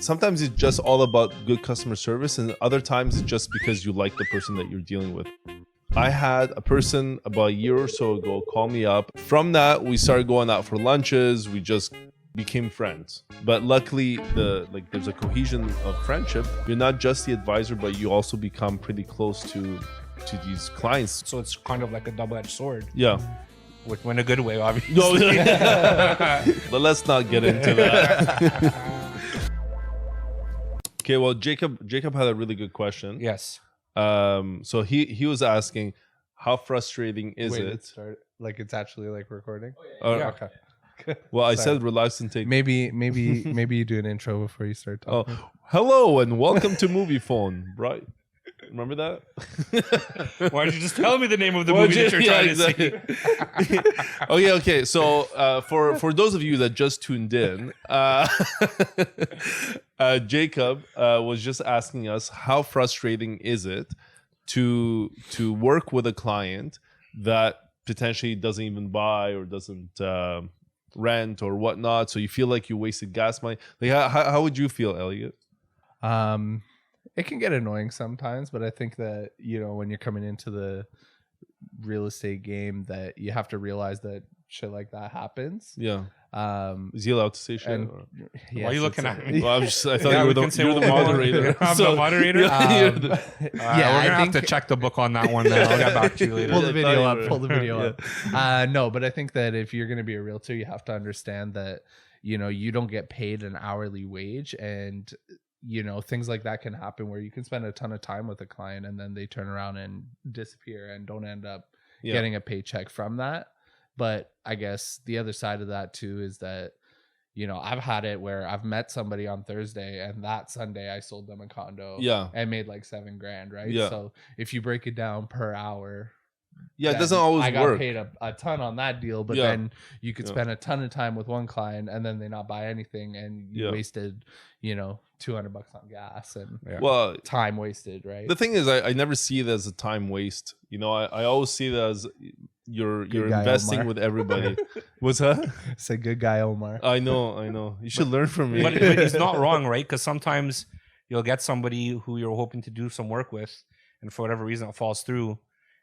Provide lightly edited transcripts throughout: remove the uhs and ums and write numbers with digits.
sometimes it's just all about good customer service, and other times it's just because you like the person that you're dealing with. I had a person about a year or so ago call me up. From that, we started going out for lunches. We just became friends. But luckily, there's a cohesion of friendship. You're not just the advisor, but you also become pretty close to these clients. So it's kind of like a double-edged sword. Yeah. In a good way, obviously. No, but let's not get into that. Okay, well, Jacob had a really good question. Yes. So he was asking, how frustrating is it? Like it's actually like recording. Yeah. Okay. Well, I said relax and take. Maybe you do an intro before you start talking. Oh, hello and welcome to Movie Phone, right? Remember that? Why don't you just tell me the name of the movie that you're trying to see? Okay. So for those of you that just tuned in, Jacob was just asking us, how frustrating is it to work with a client that potentially doesn't even buy or doesn't rent or whatnot? So you feel like you wasted gas money. Like how would you feel, Elliott? It can get annoying sometimes, but I think that, when you're coming into the real estate game, that you have to realize that shit like that happens. Yeah. Is he allowed to say shit? Why are you looking at me? Well, I thought you were the moderator. I'm the moderator? Yeah, we're going to have to check the book on that one then. I'll get back to you later. Pull the video up. No, but I think that if you're going to be a realtor, you have to understand that, you don't get paid an hourly wage, and things like that can happen where you can spend a ton of time with a client and then they turn around and disappear and don't end up getting a paycheck from that. But I guess the other side of that too is that, I've had it where I've met somebody on Thursday and that Sunday I sold them a condo and made like $7,000, right? Yeah. So if you break it down per hour, it doesn't always work. I got paid a ton on that deal, but then you could spend a ton of time with one client and then they not buy anything, and you wasted, $200 on gas and time wasted, right? The thing is, I never see it as a time waste. I always see it as you're investing with everybody. What's that? It's a good guy, Omar. I know. You should learn from me. But he's not wrong, right? Because sometimes you'll get somebody who you're hoping to do some work with, and for whatever reason it falls through.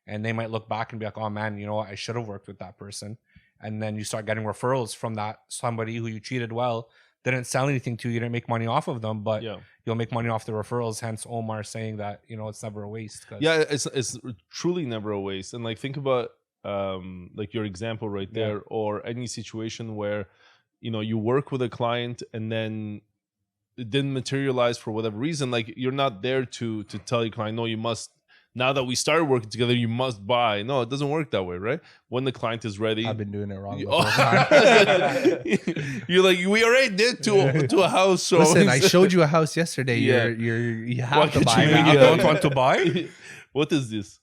And they might look back and be like, oh man, you know what? I should have worked with that person. And then you start getting referrals from that somebody who you treated well, didn't sell anything to, you didn't make money off of them, but you'll make money off the referrals. Hence Omar saying that, it's never a waste. Yeah, it's truly never a waste. And like, think about like your example right there, or any situation where, you work with a client and then it didn't materialize for whatever reason. Like, you're not there to tell your client, no, you must. Now that we started working together, you must buy. No, it doesn't work that way, right? When the client is ready, I've been doing it wrong the whole time. You're like, we already did to a house. So listen, I showed you a house yesterday. You have to buy. You don't want to buy? What is this?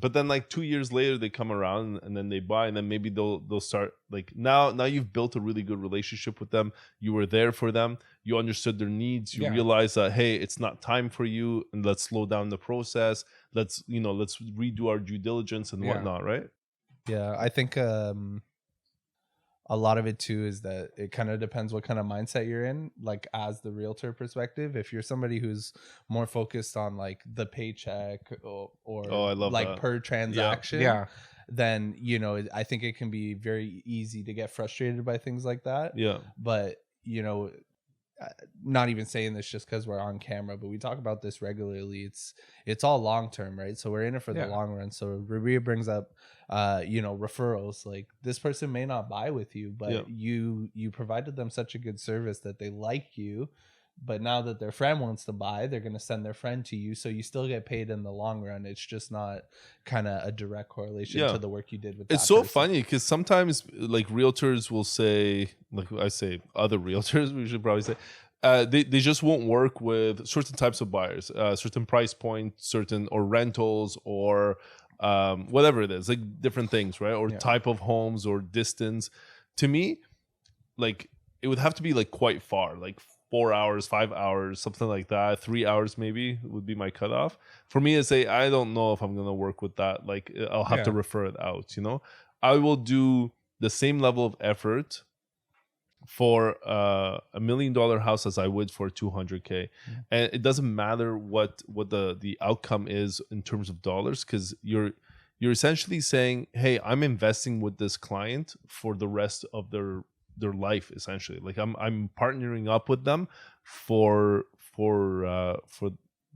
But then like 2 years later, they come around and then they buy, and then maybe they'll start like now you've built a really good relationship with them. You were there for them. You understood their needs. You realize that, hey, it's not time for you, and let's slow down the process. Let's redo our due diligence and whatnot, right? Yeah, I think a lot of it too is that it kind of depends what kind of mindset you're in, like as the realtor perspective. If you're somebody who's more focused on like the paycheck or I love like that. Per transaction, then I think it can be very easy to get frustrated by things like that. But not even saying this just because we're on camera, but we talk about this regularly. It's all long term, right? So we're in it for the long run. So Rabieh brings up referrals. Like, this person may not buy with you, but you provided them such a good service that they like you. But now that their friend wants to buy, they're going to send their friend to you. So you still get paid in the long run. It's just not kind of a direct correlation to the work you did with that It's so person. funny because sometimes like realtors will say, like I say, other realtors, we should probably say, they just won't work with certain types of buyers, certain price points, or rentals, or whatever it is, like different things, right? Or type of homes or distance. To me, like, it would have to be like quite far, like 4 hours, 5 hours, something like that. 3 hours maybe would be my cutoff. For me to say, I don't know if I'm going to work with that. Like, I'll have to refer it out, I will do the same level of effort for $1 million house as I would for 200K. And it doesn't matter what the outcome is in terms of dollars, because you're essentially saying, hey, I'm investing with this client for the rest of their life, essentially. Like I'm partnering up with them for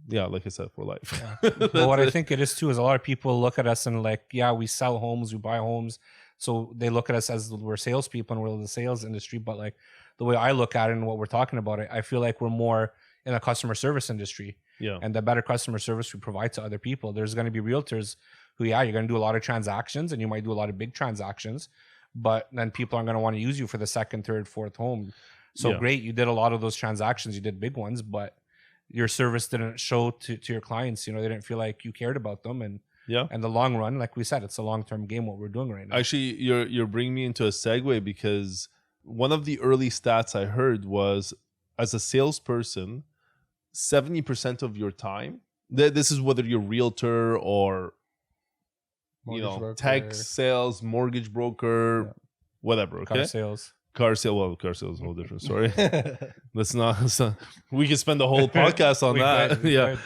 yeah, like I said, for life. Yeah. Well, what I think it is too is a lot of people look at us and like, yeah, we sell homes, we buy homes. So they look at us as we're salespeople and we're in the sales industry. But like the way I look at it and what we're talking about, I feel like we're more in a customer service industry. Yeah. And the better customer service we provide to other people, there's going to be realtors who, yeah, you're going to do a lot of transactions and you might do a lot of big transactions, but then people aren't going to want to use you for the second, third, fourth home. So great, you did a lot of those transactions, you did big ones, but your service didn't show to your clients. You know, they didn't feel like you cared about them. And the long run, like we said, it's a long-term game what we're doing right now. Actually, you're bringing me into a segue, because one of the early stats I heard was, as a salesperson, 70% of your time, this is whether you're realtor or tech sales, mortgage broker, whatever, okay? Car sales. Car sales is a whole different story. Let's not. We could spend the whole podcast on that. Yeah.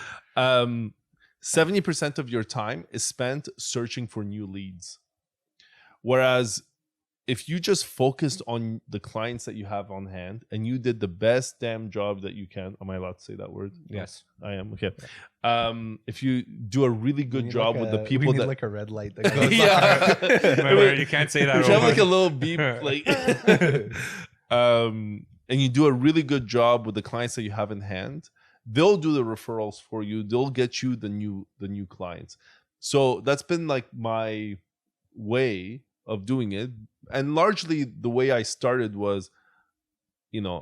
70% of your time is spent searching for new leads. Whereas if you just focused on the clients that you have on hand and you did the best damn job that you can, am I allowed to say that word? Yes, I am. Okay. If you do a really good job with the people that like a red light that goes yeah, you can't say that. You have like a little beep, like, and you do a really good job with the clients that you have in hand, they'll do the referrals for you. They'll get you the new clients. So that's been like my way of doing it. And largely the way I started was,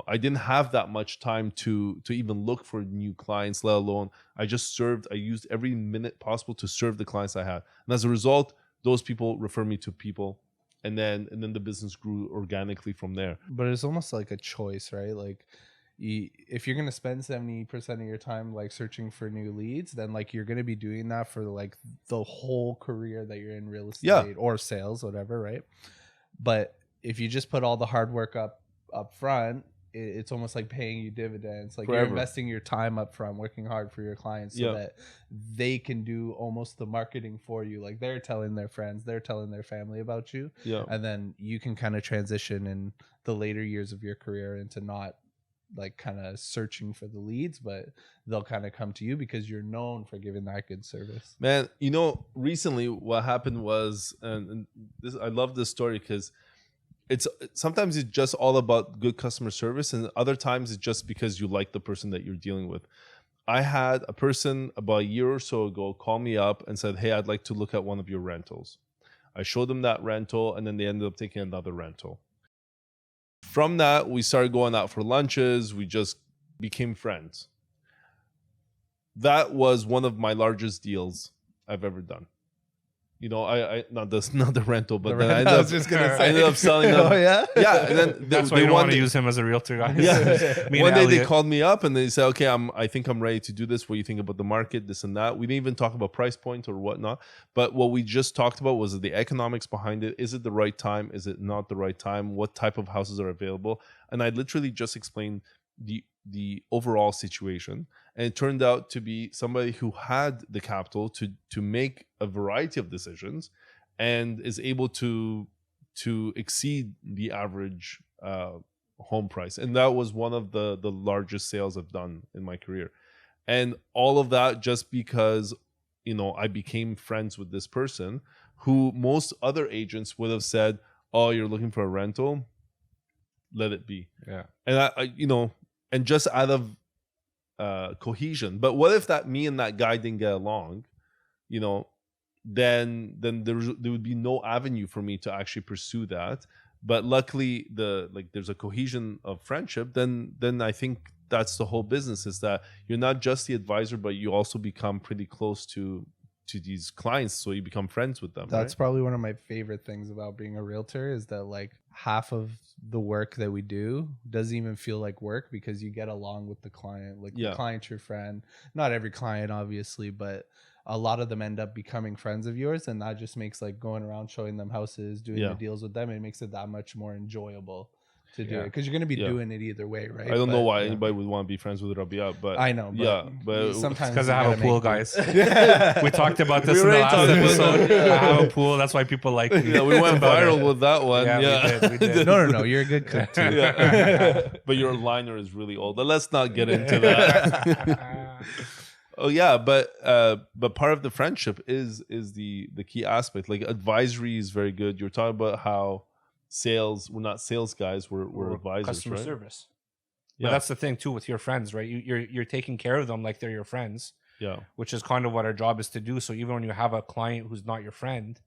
I didn't have that much time to even look for new clients, let alone I used every minute possible to serve the clients I had. And as a result, those people refer me to people. And then the business grew organically from there. But it's almost like a choice, right? Like, if you're going to spend 70% of your time like searching for new leads, then like you're going to be doing that for like the whole career that you're in real estate or sales, whatever, right? But if you just put all the hard work up front, it's almost like paying you dividends. Like, you're investing your time up front, working hard for your clients so that they can do almost the marketing for you. Like, they're telling their friends, they're telling their family about you. Yeah. And then you can kind of transition in the later years of your career into not like kind of searching for the leads, but they'll kind of come to you because you're known for giving that good service. Man, recently what happened was, and this, I love this story because sometimes it's just all about good customer service, and other times it's just because you like the person that you're dealing with. I had a person about a year or so ago call me up and said, hey, I'd like to look at one of your rentals. I showed them that rental, and then they ended up taking another rental. From that, we started going out for lunches. We just became friends. That was one of my largest deals I've ever done. I not the rental, but then I ended up selling them. Oh yeah, yeah. And then that's why you don't want to use him as a realtor, guys. Yeah. One day they called me up and they said, "Okay, I think I'm ready to do this. What do you think about the market? This and that." We didn't even talk about price point or whatnot, but what we just talked about was the economics behind it. Is it the right time? Is it not the right time? What type of houses are available? And I literally just explained the overall situation, and it turned out to be somebody who had the capital to make a variety of decisions and is able to exceed the average home price. And that was one of the largest sales I've done in my career, and all of that just because I became friends with this person who most other agents would have said, oh, you're looking for a rental, let it be. Yeah. And I and just out of cohesion. But what if me and that guy didn't get along? Then there would be no avenue for me to actually pursue that. But luckily, there's a cohesion of friendship. Then I think that's the whole business, is that you're not just the advisor, but you also become pretty close to these clients, so you become friends with them. That's probably one of my favorite things about being a realtor, is that like half of the work that we do doesn't even feel like work because you get along with the client. Like, the client's your friend. Not every client, obviously, but a lot of them end up becoming friends of yours, and that just makes like going around showing them houses, doing the deals with them, it makes it that much more enjoyable to do it, because you're going to be Yeah. doing it either way, right? I don't know But, why yeah. anybody would want to be friends with Rabieh, but I know, but sometimes Because you I have a gotta pool, make do. guys. We talked about this in the already last talked about episode. that. I have a pool. That's why people like me. yeah, we went That's about viral it. with that one. Yeah, we did. No, you're a good cook too. yeah. But your liner is really old. But let's not get into that. Oh yeah, but part of the friendship is the key aspect. Like advisory is very good. You're talking about how sales, we're not sales guys, we're advisors, Customer right? service. Yeah. But that's the thing too with your friends, right? You're taking care of them like they're your friends, Yeah. which is kind of what our job is to do. So even when you have a client who's not your friend,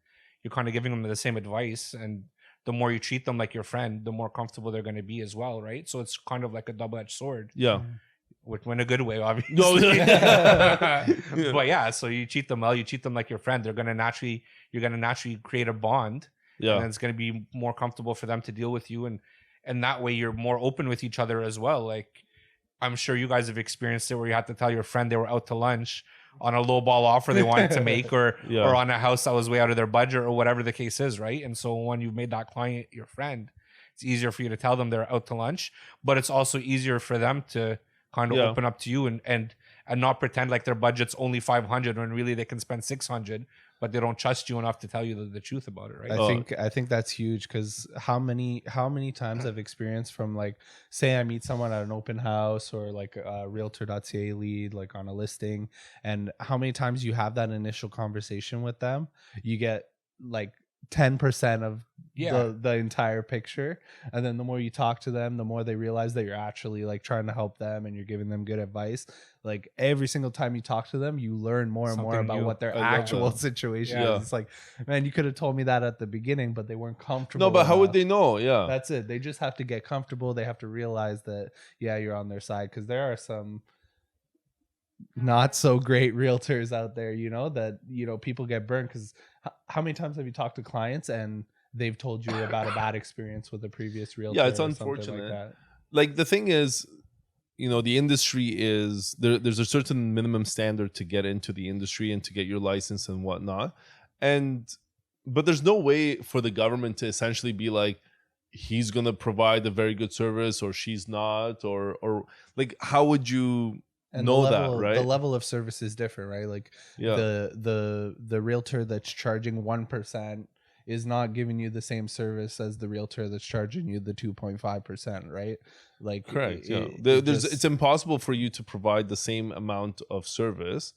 you're kind of giving them the same advice, and the more you treat them like your friend, the more comfortable they're going to be as well, right? So it's kind of like a double-edged sword. Yeah. In a good way, obviously. No, yeah. But yeah, so you treat them well, you treat them like your friend. You're gonna naturally create a bond, and Yeah. then it's gonna be more comfortable for them to deal with you, and that way you're more open with each other as well. Like I'm sure you guys have experienced it where you had to tell your friend they were out to lunch on a low ball offer they wanted to make, or Yeah. or on a house that was way out of their budget, or whatever the case is, right? And so when you've made that client your friend, it's easier for you to tell them they're out to lunch, but it's also easier for them to kind of Yeah. open up to you and not pretend like their budget's only 500 when really they can spend 600, but they don't trust you enough to tell you the truth about it, right? I think that's huge, because how many times I've experienced from, like, say I meet someone at an open house or like a realtor.ca lead, like on a listing, and how many times you have that initial conversation with them, you get like 10% of the entire picture, and then the more you talk to them, the more they realize that you're actually like trying to help them and you're giving them good advice. Like every single time you talk to them, you learn more and more Something about new. what their I love actual that. situation Yeah. is. It's like, man, you could have told me that at the beginning, but they weren't comfortable. No, but how would enough. they know? Yeah. That's it. They just have to get comfortable. They have to realize that, yeah, you're on their side, because there are some not so great realtors out there, that, people get burned, because how many times have you talked to clients and they've told you about a bad experience with a previous realtor? Yeah, it's or something unfortunate. like that. Like the thing is, the industry is there's a certain minimum standard to get into the industry and to get your license and whatnot. But there's no way for the government to essentially be like, he's going to provide a very good service or she's not, or like, how would you know that, right? The level of service is different, right? Like Yeah. the realtor that's charging 1% is not giving you the same service as the realtor that's charging you the 2.5%, right? Like, Correct. It's impossible for you to provide the same amount of service.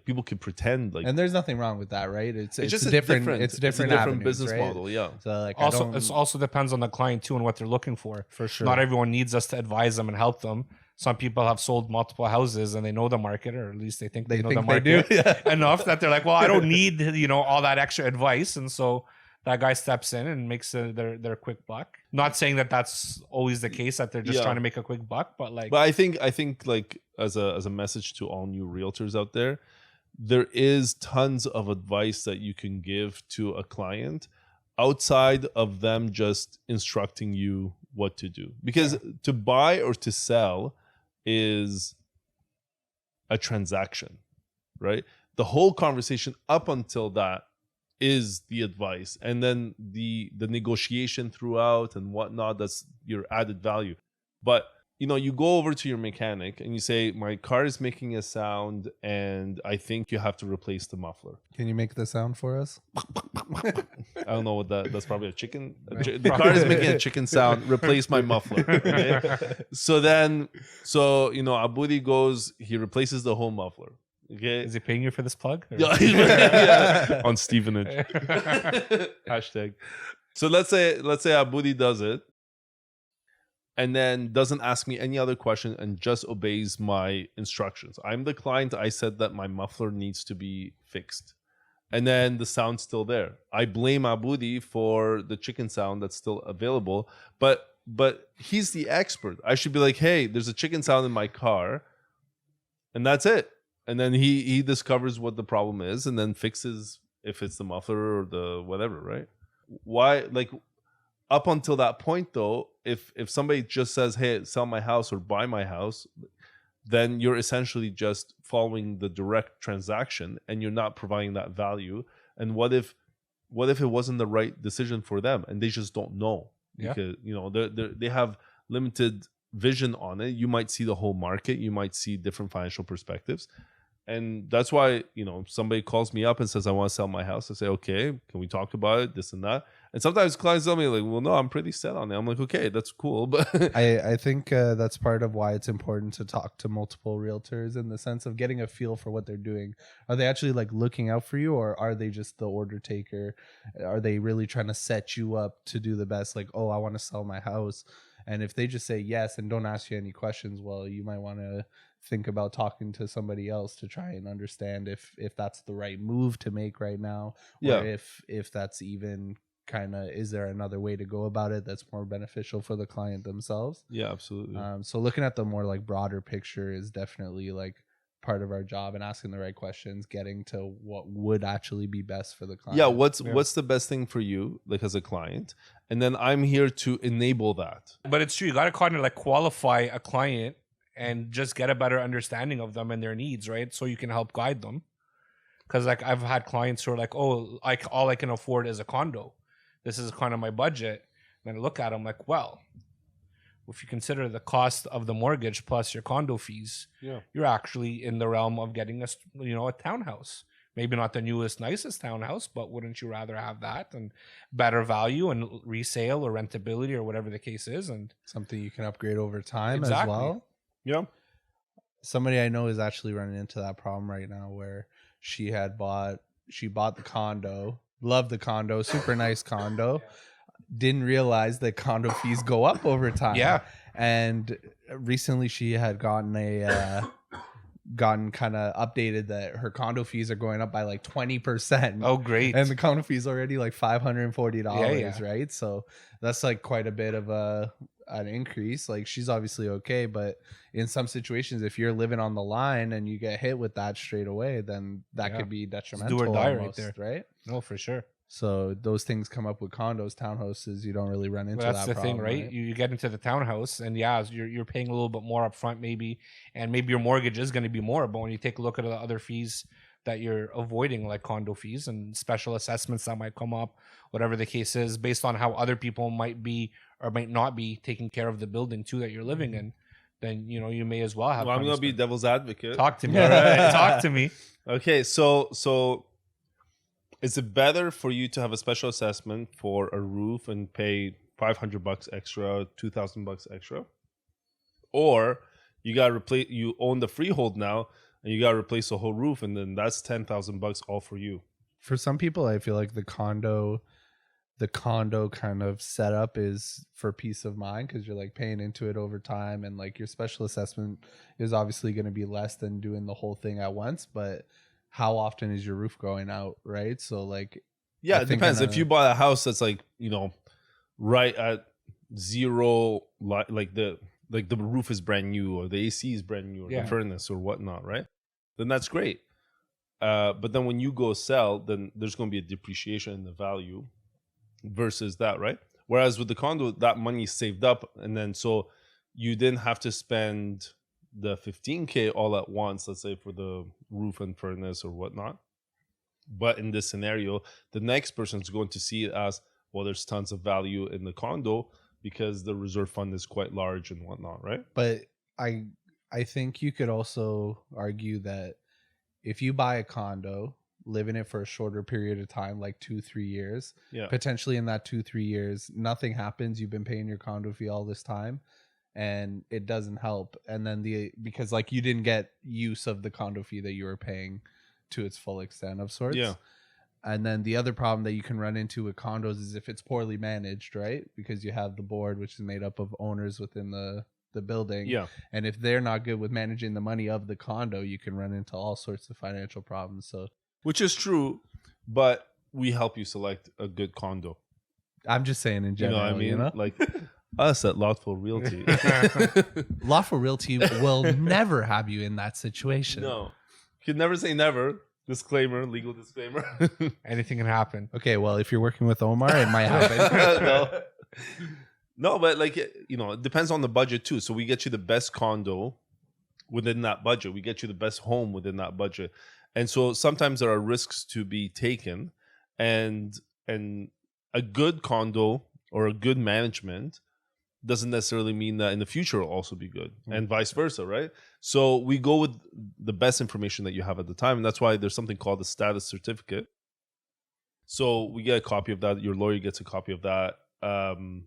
People could pretend like, and there's nothing wrong with that, right? It's just a a different it's a different different avenues, business right? model. Yeah. So like, Also, it also depends on the client too and what they're looking for. for sure. Not everyone needs us to advise them and help them. Some people have sold multiple houses and they know the market, or at least they think they know the think they market do. Yeah. enough that they're like, well, I don't need all that extra advice, and so that guy steps in and makes their quick buck. Not saying that that's always the case, that they're just Yeah. trying to make a quick buck, but like, But I think like as a message to all new realtors out there is tons of advice that you can give to a client outside of them just instructing you what to do. Because to buy or to sell is a transaction, right? The whole conversation up until that is the advice, and then the negotiation throughout and whatnot, that's your added value. But you go over to your mechanic and you say, my car is making a sound and I think you have to replace the muffler. Can you make the sound for us? I don't know what that's probably a chicken. The car is making a chicken sound. Replace my muffler. Okay? So Abudi goes, he replaces the whole muffler. Okay. is he paying you for this plug? Or- Yeah. On Stevenage. Hashtag. So let's say Abudi does it and then doesn't ask me any other question and just obeys my instructions. I'm the client. I said that my muffler needs to be fixed. And then the sound's still there. I blame Abudi for the chicken sound that's still available, but he's the expert. I should be like, hey, there's a chicken sound in my car, and that's it. And then he discovers what the problem is and then fixes, if it's the muffler or the whatever, right? Why, like, up until that point though, if somebody just says, hey, sell my house or buy my house, then you're essentially just following the direct transaction and you're not providing that value. And what if it wasn't the right decision for them and they just don't know? Yeah. because they have limited vision on it. You might see the whole market, you might see different financial perspectives, and that's why somebody calls me up and says I want to sell my house. I say, okay, can we talk about it, this and that. And sometimes clients tell me like, well, no, I'm pretty set on it. I'm like, okay, that's cool, but I think that's part of why it's important to talk to multiple realtors, in the sense of getting a feel for what they're doing. Are they actually like looking out for you, or are they just the order taker? Are they really trying to set you up to do the best? Like, oh, I want to sell my house. And if they just say yes and don't ask you any questions, well, you might want to think about talking to somebody else to try and understand if that's the right move to make right now, or if that's even kind of, is there another way to go about it that's more beneficial for the client themselves? Yeah, absolutely. So looking at the more like broader picture is definitely like part of our job, and asking the right questions, getting to what would actually be best for the client. Yeah, what's the best thing for you, like as a client, and then I'm here to enable that. But it's true, you got to kind of like qualify a client and just get a better understanding of them and their needs, right? So you can help guide them. Because like I've had clients who are like, oh, all I can afford is a condo. This is kind of my budget. And I look at them like, well, if you consider the cost of the mortgage plus your condo fees, you're actually in the realm of getting a townhouse. Maybe not the newest, nicest townhouse, but wouldn't you rather have that and better value and resale or rentability or whatever the case is, and something you can upgrade over time as Exactly. well. Yeah. Somebody I know is actually running into that problem right now, where she bought the condo, loved the condo, super nice condo, didn't realize that condo fees go up over time. Yeah. And recently she had gotten kind of updated that her condo fees are going up by like 20%. Oh, great. And the condo fees already like $540, Yeah. right? So that's like quite a bit of an increase. Like, she's obviously okay, but in some situations, if you're living on the line and you get hit with that straight away, then that could be detrimental. do or die almost, right there. right? No, for sure. So those things come up with condos, townhouses. You don't really run into Well, that's that the problem, thing, right? You get into the townhouse, and you're paying a little bit more upfront, maybe, and maybe your mortgage is going to be more. But when you take a look at the other fees that you're avoiding, like condo fees and special assessments that might come up, whatever the case is, based on how other people might be or might not be taking care of the building too that you're living in, then you may as well have. Well, I'm gonna be devil's advocate. Talk to me. All right. Talk to me. Okay, so is it better for you to have a special assessment for a roof and pay $500 extra, $2,000 extra, or you own the freehold now and you gotta replace the whole roof, and then that's $10,000 all for you? For some people, I feel like the condo kind of setup is for peace of mind, because you're like paying into it over time, and like your special assessment is obviously going to be less than doing the whole thing at once. But how often is your roof going out, right? So like, yeah, it depends. If you buy a house that's like right at zero, like the roof is brand new, or the AC is brand new, or the furnace or whatnot, right? Then that's great. But then when you go sell, then there's going to be a depreciation in the value versus that, right? Whereas with the condo, that money is saved up, and then so you didn't have to spend the $15K all at once, let's say, for the roof and furnace or whatnot. But in this scenario, the next person is going to see it as, well, there's tons of value in the condo because the reserve fund is quite large and whatnot, right? But I think you could also argue that if you buy a condo, live in it for a shorter period of time, like 2-3 years, potentially in that 2-3 years, nothing happens. You've been paying your condo fee all this time, and it doesn't help. And then because like you didn't get use of the condo fee that you were paying to its full extent of sorts. Yeah. And then the other problem that you can run into with condos is if it's poorly managed, right? Because you have the board, which is made up of owners within the building. Yeah. And if they're not good with managing the money of the condo, you can run into all sorts of financial problems. So, which is true, but we help you select a good condo. I'm just saying in general, you know what I mean? Like us at Lotful Realty. Lotful Realty will never have you in that situation. No. You can never say never. Disclaimer, legal disclaimer. Anything can happen. Okay, well, if you're working with Omar, it might happen. No, but like, it depends on the budget too. So we get you the best condo within that budget. We get you the best home within that budget. And so sometimes there are risks to be taken, and a good condo or a good management doesn't necessarily mean that in the future will also be good, and vice versa, right? So we go with the best information that you have at the time, and that's why there's something called the status certificate. So we get a copy of that. Your lawyer gets a copy of that, and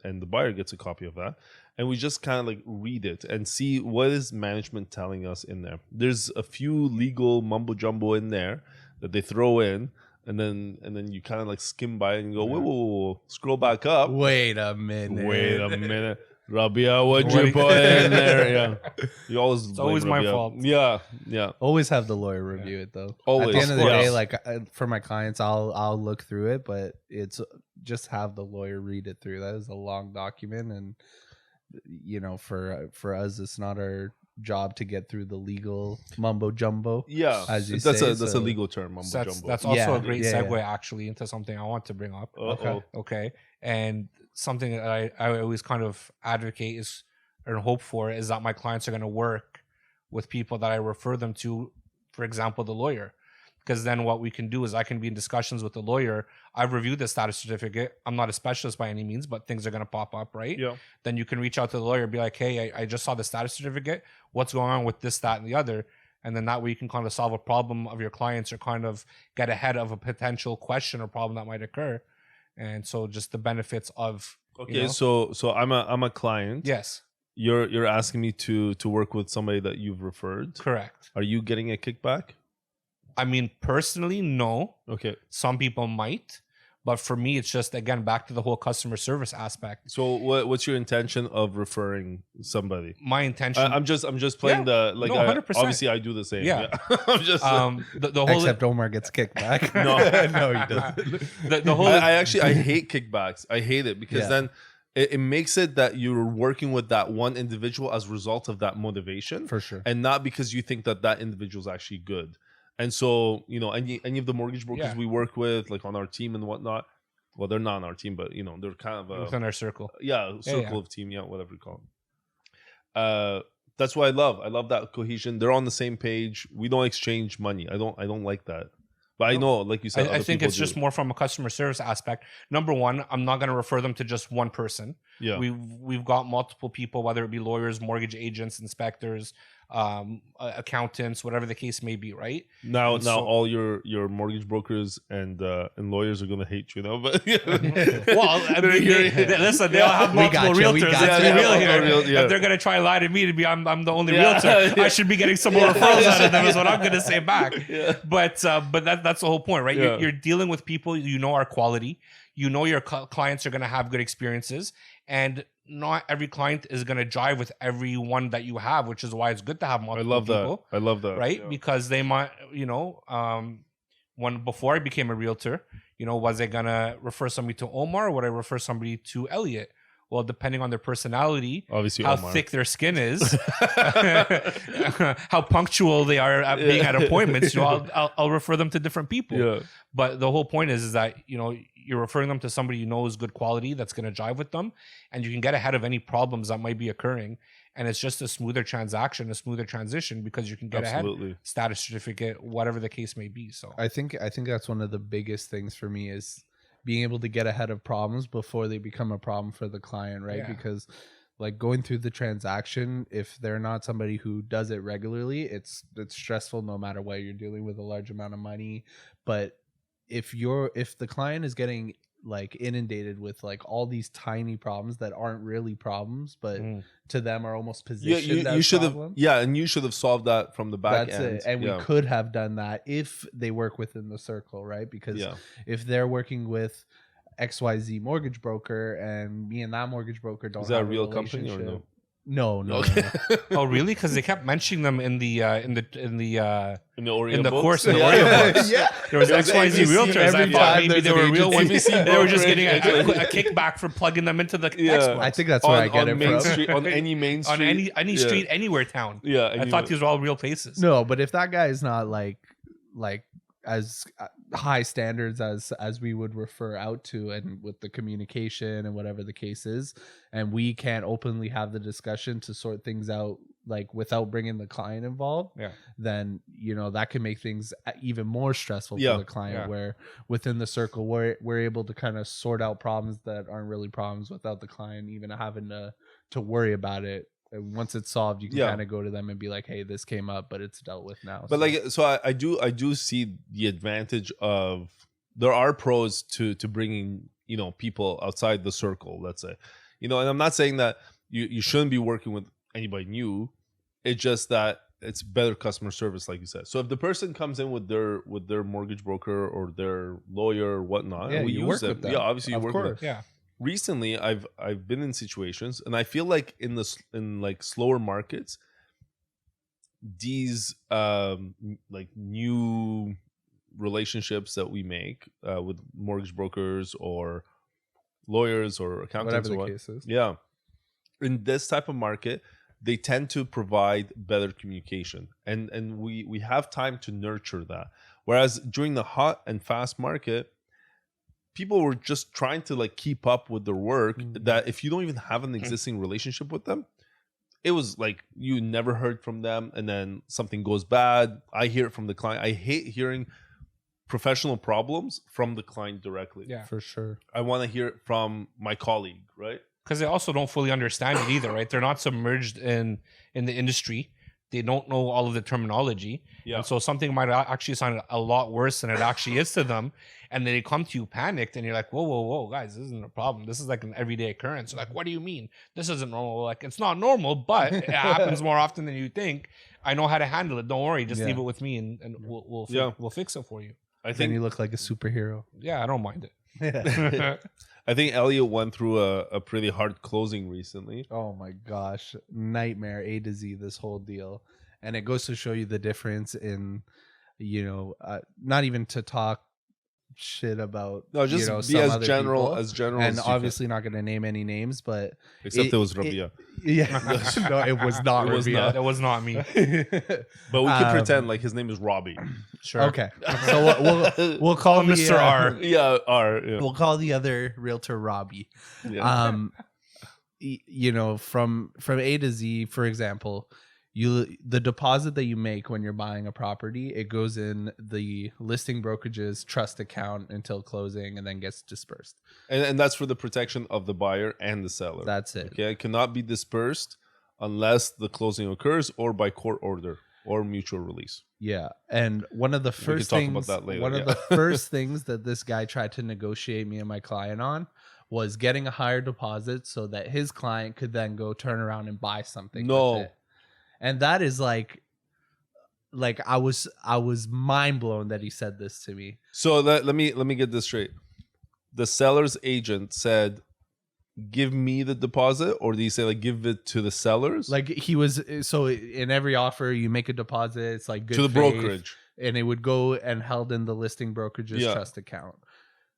the buyer gets a copy of that, and we just kind of like read it and see what is management telling us in there. There's a few legal mumbo jumbo in there that they throw in, and then you kind of like skim by it and go, whoa, scroll back up. Wait a minute. Rabieh, what'd you put in there? Yeah, you always. It's always my fault. Yeah. Always have the lawyer review it though. Always. At the end of the Of day, course. like for my clients, I'll look through it, but it's just have the lawyer read it through. That is a long document, and you know, for us, it's not our job to get through the legal mumbo jumbo. Yeah, as you that's say, a legal term, mumbo So jumbo. that's also Yeah, a great yeah, segue actually into something I want to bring up. Uh-oh. Okay. And something that I always kind of advocate is or hope for is that my clients are going to work with people that I refer them to, for example, the lawyer. Because then what we can do is I can be in discussions with the lawyer. I've reviewed the status certificate. I'm not a specialist by any means, but things are going to pop up, right? Yeah. Then you can reach out to the lawyer and be like, hey, I just saw the status certificate. What's going on with this, that, and the other? And then that way you can kind of solve a problem of your clients or kind of get ahead of a potential question or problem that might occur. And so just the benefits of Okay, you know? so I'm a client. Yes, You're asking me to work with somebody that you've referred. correct. Are you getting a kickback? I mean, personally, no. Okay. Some people might, but for me, it's just again back to the whole customer service aspect. So what's your intention of referring somebody? My intention, I'm just playing Yeah. the like. No, 100%. Obviously, I do the same. Yeah. I'm just the whole Except Omar gets kicked back. No. No, he doesn't. the whole I actually I hate kickbacks. I hate it because Yeah. then it makes it that you're working with that one individual as a result of that motivation, For sure. and not because you think that individual is actually good. And so, you know, any of the mortgage brokers Yeah. we work with, like on our team and whatnot, well, they're not on our team, but you know, they're kind of a within our circle. circle of team, whatever you call them. That's what I love. I love that cohesion. They're on the same page. We don't exchange money. I don't like that. But I know, like you said, I other think people it's do. just more from a customer service aspect. Number one, I'm not going to refer them to just one person. Yeah. We've got multiple people, whether it be lawyers, mortgage agents, inspectors, accountants, whatever the case may be, right? Now so- all your mortgage brokers and lawyers are gonna hate you now, but Well, I mean, listen, they all have We multiple got you, we realtors. got Let's you. be real Yeah, here. yeah. If they're gonna try and lie to me to be I'm the only Yeah. realtor, Yeah. I should be getting some more referrals out of them. Is what I'm gonna say back. Yeah. But that's the whole point, right? Yeah. You're dealing with people you know are quality. You know your clients are gonna have good experiences, and not every client is gonna jive with everyone that you have, which is why it's good to have I multiple love people. that. I love that. Right? Yeah. Because they might, when before I became a realtor, was I gonna refer somebody to Omar or would I refer somebody to Elliott? Well, depending on their personality, Obviously, how Omar. thick their skin is, how punctual they are at being at appointments, I'll refer them to different people. Yeah. But the whole point is that you're referring them to somebody you know is good quality that's going to jive with them, and you can get ahead of any problems that might be occurring. And it's just a smoother transaction, a smoother transition because you can get Absolutely. ahead, status certificate, whatever the case may be. So I think that's one of the biggest things for me is being able to get ahead of problems before they become a problem for the client, right? Yeah. Because like going through the transaction, if they're not somebody who does it regularly, it's stressful no matter what. You're dealing with a large amount of money. But if the client is getting like inundated with like all these tiny problems that aren't really problems, but to them are almost positioned as you should have problems. and you should have solved that from the back That's end. it. And we could have done that if they work within the circle, right? Because if they're working with XYZ mortgage broker and me and that mortgage broker don't Is that have a real company or relationship- no? No. Okay. oh really? Because they kept mentioning them in the in the Oreo books? course in the Oreo books. Yeah. There was It was XYZ ABC Realtors. I every thought time maybe there's they an were real ones. agency. They were just getting Brokerage. a kickback for plugging them into the Yeah. textbooks. I think that's where I get it Main from. Street, on any main street, on any street, anywhere town. Yeah, I thought these were all real places. No, but if that guy is not like as high standards as we would refer out to, and with the communication and whatever the case is, and we can't openly have the discussion to sort things out like without bringing the client involved, then that can make things even more stressful for the client. Where within the circle, we're able to kind of sort out problems that aren't really problems without the client even having to worry about it. And once it's solved, you can kind of go to them and be like, "Hey, this came up, but it's dealt with now." But I do see the advantage of, there are pros to bringing people outside the circle, let's say, and I'm not saying that you shouldn't be working with anybody new. It's just that it's better customer service, like you said. So if the person comes in with their mortgage broker or their lawyer or whatnot, and we you use work them. with them. Yeah, obviously you Of work course. with them. Yeah. Recently, I've been in situations, and I feel like in like slower markets, these like new relationships that we make with mortgage brokers or lawyers or accountants, Whatever the case is. Yeah, in this type of market, they tend to provide better communication, and we have time to nurture that. Whereas during the hot and fast market, people were just trying to like keep up with their work, that if you don't even have an existing relationship with them, it was like you never heard from them, and then something goes bad. I hear it from the client. I hate hearing professional problems from the client directly. Yeah, for sure. I want to hear it from my colleague, right? Because they also don't fully understand it either, right? They're not submerged in the industry. They don't know all of the terminology. Yeah. And so something might actually sound a lot worse than it actually is to them. And then they come to you panicked, and you're like, whoa, guys, this isn't a problem. This is like an everyday occurrence. They're like, what do you mean? This isn't normal. Like, it's not normal, but it happens more often than you think. I know how to handle it. Don't worry. Just leave it with me, and we'll fix it for you. I think then you look like a superhero. Yeah, I don't mind it. Yeah. I think Elliott went through a pretty hard closing recently. Oh my gosh, nightmare A to Z, this whole deal. And it goes to show you the difference in, not even to talk shit about, No, just be some as other general people. as general And as you obviously not going to name any names, but except it was Rabieh. Yeah, no, it was not. It was Rabieh. not. That was not me. But we can pretend like his name is Robbie. Sure. Okay, so we'll call Mr. R. Yeah, R. Yeah. We'll call the other realtor Robbie. Yeah. From A to Z, for example, the deposit that you make when you're buying a property, it goes in the listing brokerage's trust account until closing and then gets dispersed. And that's for the protection of the buyer and the seller. That's it. Okay, it cannot be dispersed unless the closing occurs or by court order or mutual release. Yeah, and one of the first talk things, about that later, one of the first things that this guy tried to negotiate me and my client on was getting a higher deposit so that his client could then go turn around and buy something. No. With it. And that is like I was mind blown that he said this to me. So let me get this straight. The seller's agent said, "Give me the deposit," or do you say like give it to the sellers? Like he was, so in every offer you make a deposit, it's like good to the faith, brokerage. and it would go and held in the listing brokerage's Yeah. trust account.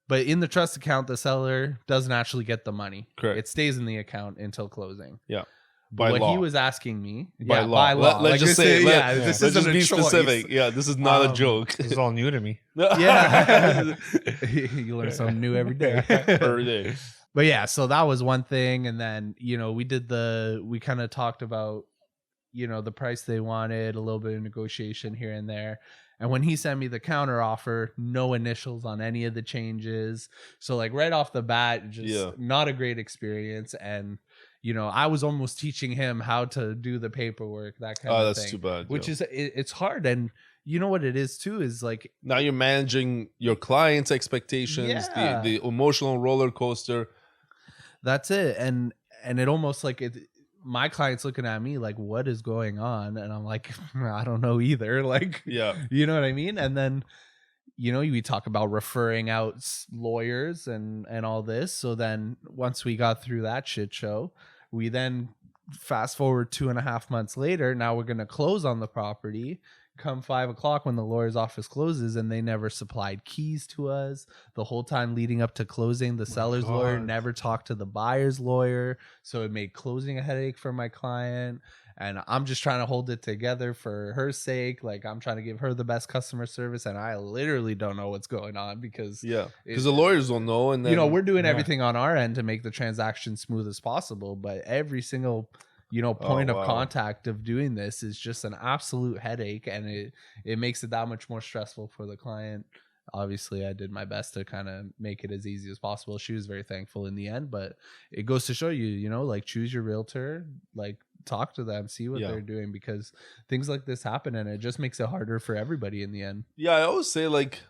But in the trust account, the seller doesn't actually get the money. Correct. It stays in the account until closing. Yeah. But By what law. he was asking me, By law. by law. Let's just say, this let's isn't just a be choice. specific. Yeah, this is not a joke. This is all new to me. Yeah. You learn something new every day. Per day. But yeah, so that was one thing. And then, we kind of talked about, the price they wanted, a little bit of negotiation here and there. And when he sent me the counter offer, no initials on any of the changes. So like right off the bat, just not a great experience. And, I was almost teaching him how to do the paperwork, that kind of thing. Oh, that's too bad. Which is, it's hard. And you know what it is too, is like, now you're managing your clients' expectations, Yeah. the emotional roller coaster. that's it. And it almost like my client's looking at me like, what is going on? And I'm like, I don't know either. Like, Yeah. you know what I mean? And then, we talk about referring out lawyers and all this. So then once we got through that shit show, we then fast forward 2.5 months later. Now we're going to close on the property come 5 o'clock when the lawyer's office closes, and they never supplied keys to us the whole time leading up to closing. The seller's lawyer never talked to the buyer's lawyer, so it made closing a headache for my client. And I'm just trying to hold it together for her sake. Like, I'm trying to give her the best customer service, and I literally don't know what's going on because because the lawyers don't know, and then we're doing everything on our end to make the transaction smooth as possible, but every single point of wow. contact of doing this is just an absolute headache, and it makes it that much more stressful for the client. Obviously I did my best to kind of make it as easy as possible. She was very thankful in the end, but it goes to show you, like, choose your realtor, like, talk to them, see what they're doing, because things like this happen and it just makes it harder for everybody in the end. Yeah, I always say, like,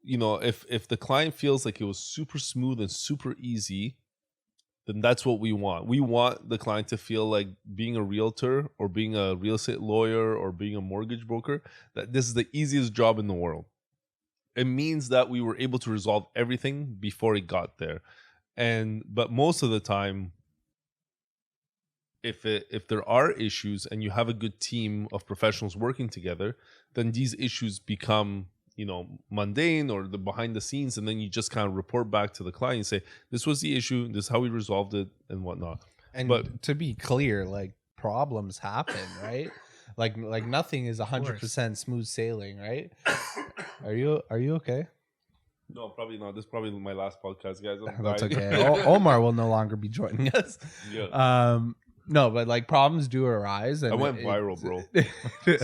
if the client feels like it was super smooth and super easy, then that's what we want. We want the client to feel like being a realtor or being a real estate lawyer or being a mortgage broker, that this is the easiest job in the world. It means that we were able to resolve everything before it got there. But most of the time, if there are issues and you have a good team of professionals working together, then these issues become mundane or the behind the scenes, and then you just kind of report back to the client and say, this was the issue, this is how we resolved it, and whatnot. But to be clear, like, problems happen, right? like nothing is 100% smooth sailing, right? Are you okay? No, probably not. This is probably my last podcast, guys. That's okay. Omar will no longer be joining us. Yeah. No, but like, problems do arise. And I went viral, bro.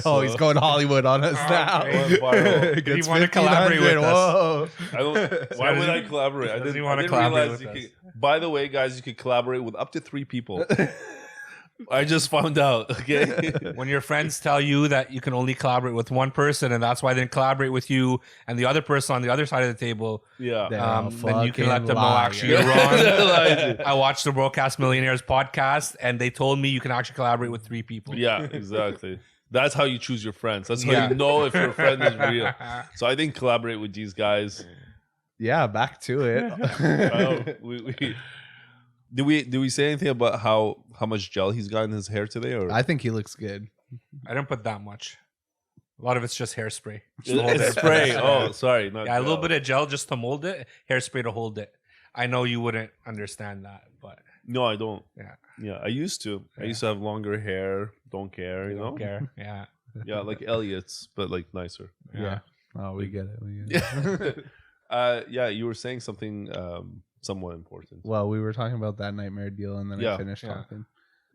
Oh, he's going Hollywood on us now. I went viral. Do you want to collaborate with us? Whoa. I don't. Why would I collaborate? I didn't want to realize collaborate you with us. could. By the way, guys, you could collaborate with up to 3 people. I just found out. Okay. When your friends tell you that you can only collaborate with one person, and that's why they didn't collaborate with you and the other person on the other side of the table, Yeah. then you can let them know lie. actually you're wrong. I watched the Broadcast Millionaires podcast, and they told me you can actually collaborate with 3 people. Yeah. Exactly. That's how you choose your friends. That's how you know if your friend is real. So I think collaborate with these guys. Yeah, back to it. Did we say anything about how much gel he's got in his hair today? Or I think he looks good. I didn't put that much. A lot of it's just hairspray. it's spray. Oh, sorry. Not Yeah, a little gel. bit of gel just to mold it, hairspray to hold it. I know you wouldn't understand that, but No, I don't. yeah, Yeah, I used to. I Yeah. used to have longer hair. Don't care. You know. don't care. Yeah, Yeah, like Elliott's, but like nicer. Yeah. Oh, we get it. Yeah, you were saying something somewhat important. Well, we were talking about that nightmare deal, and then I Yeah. finished Yeah. talking.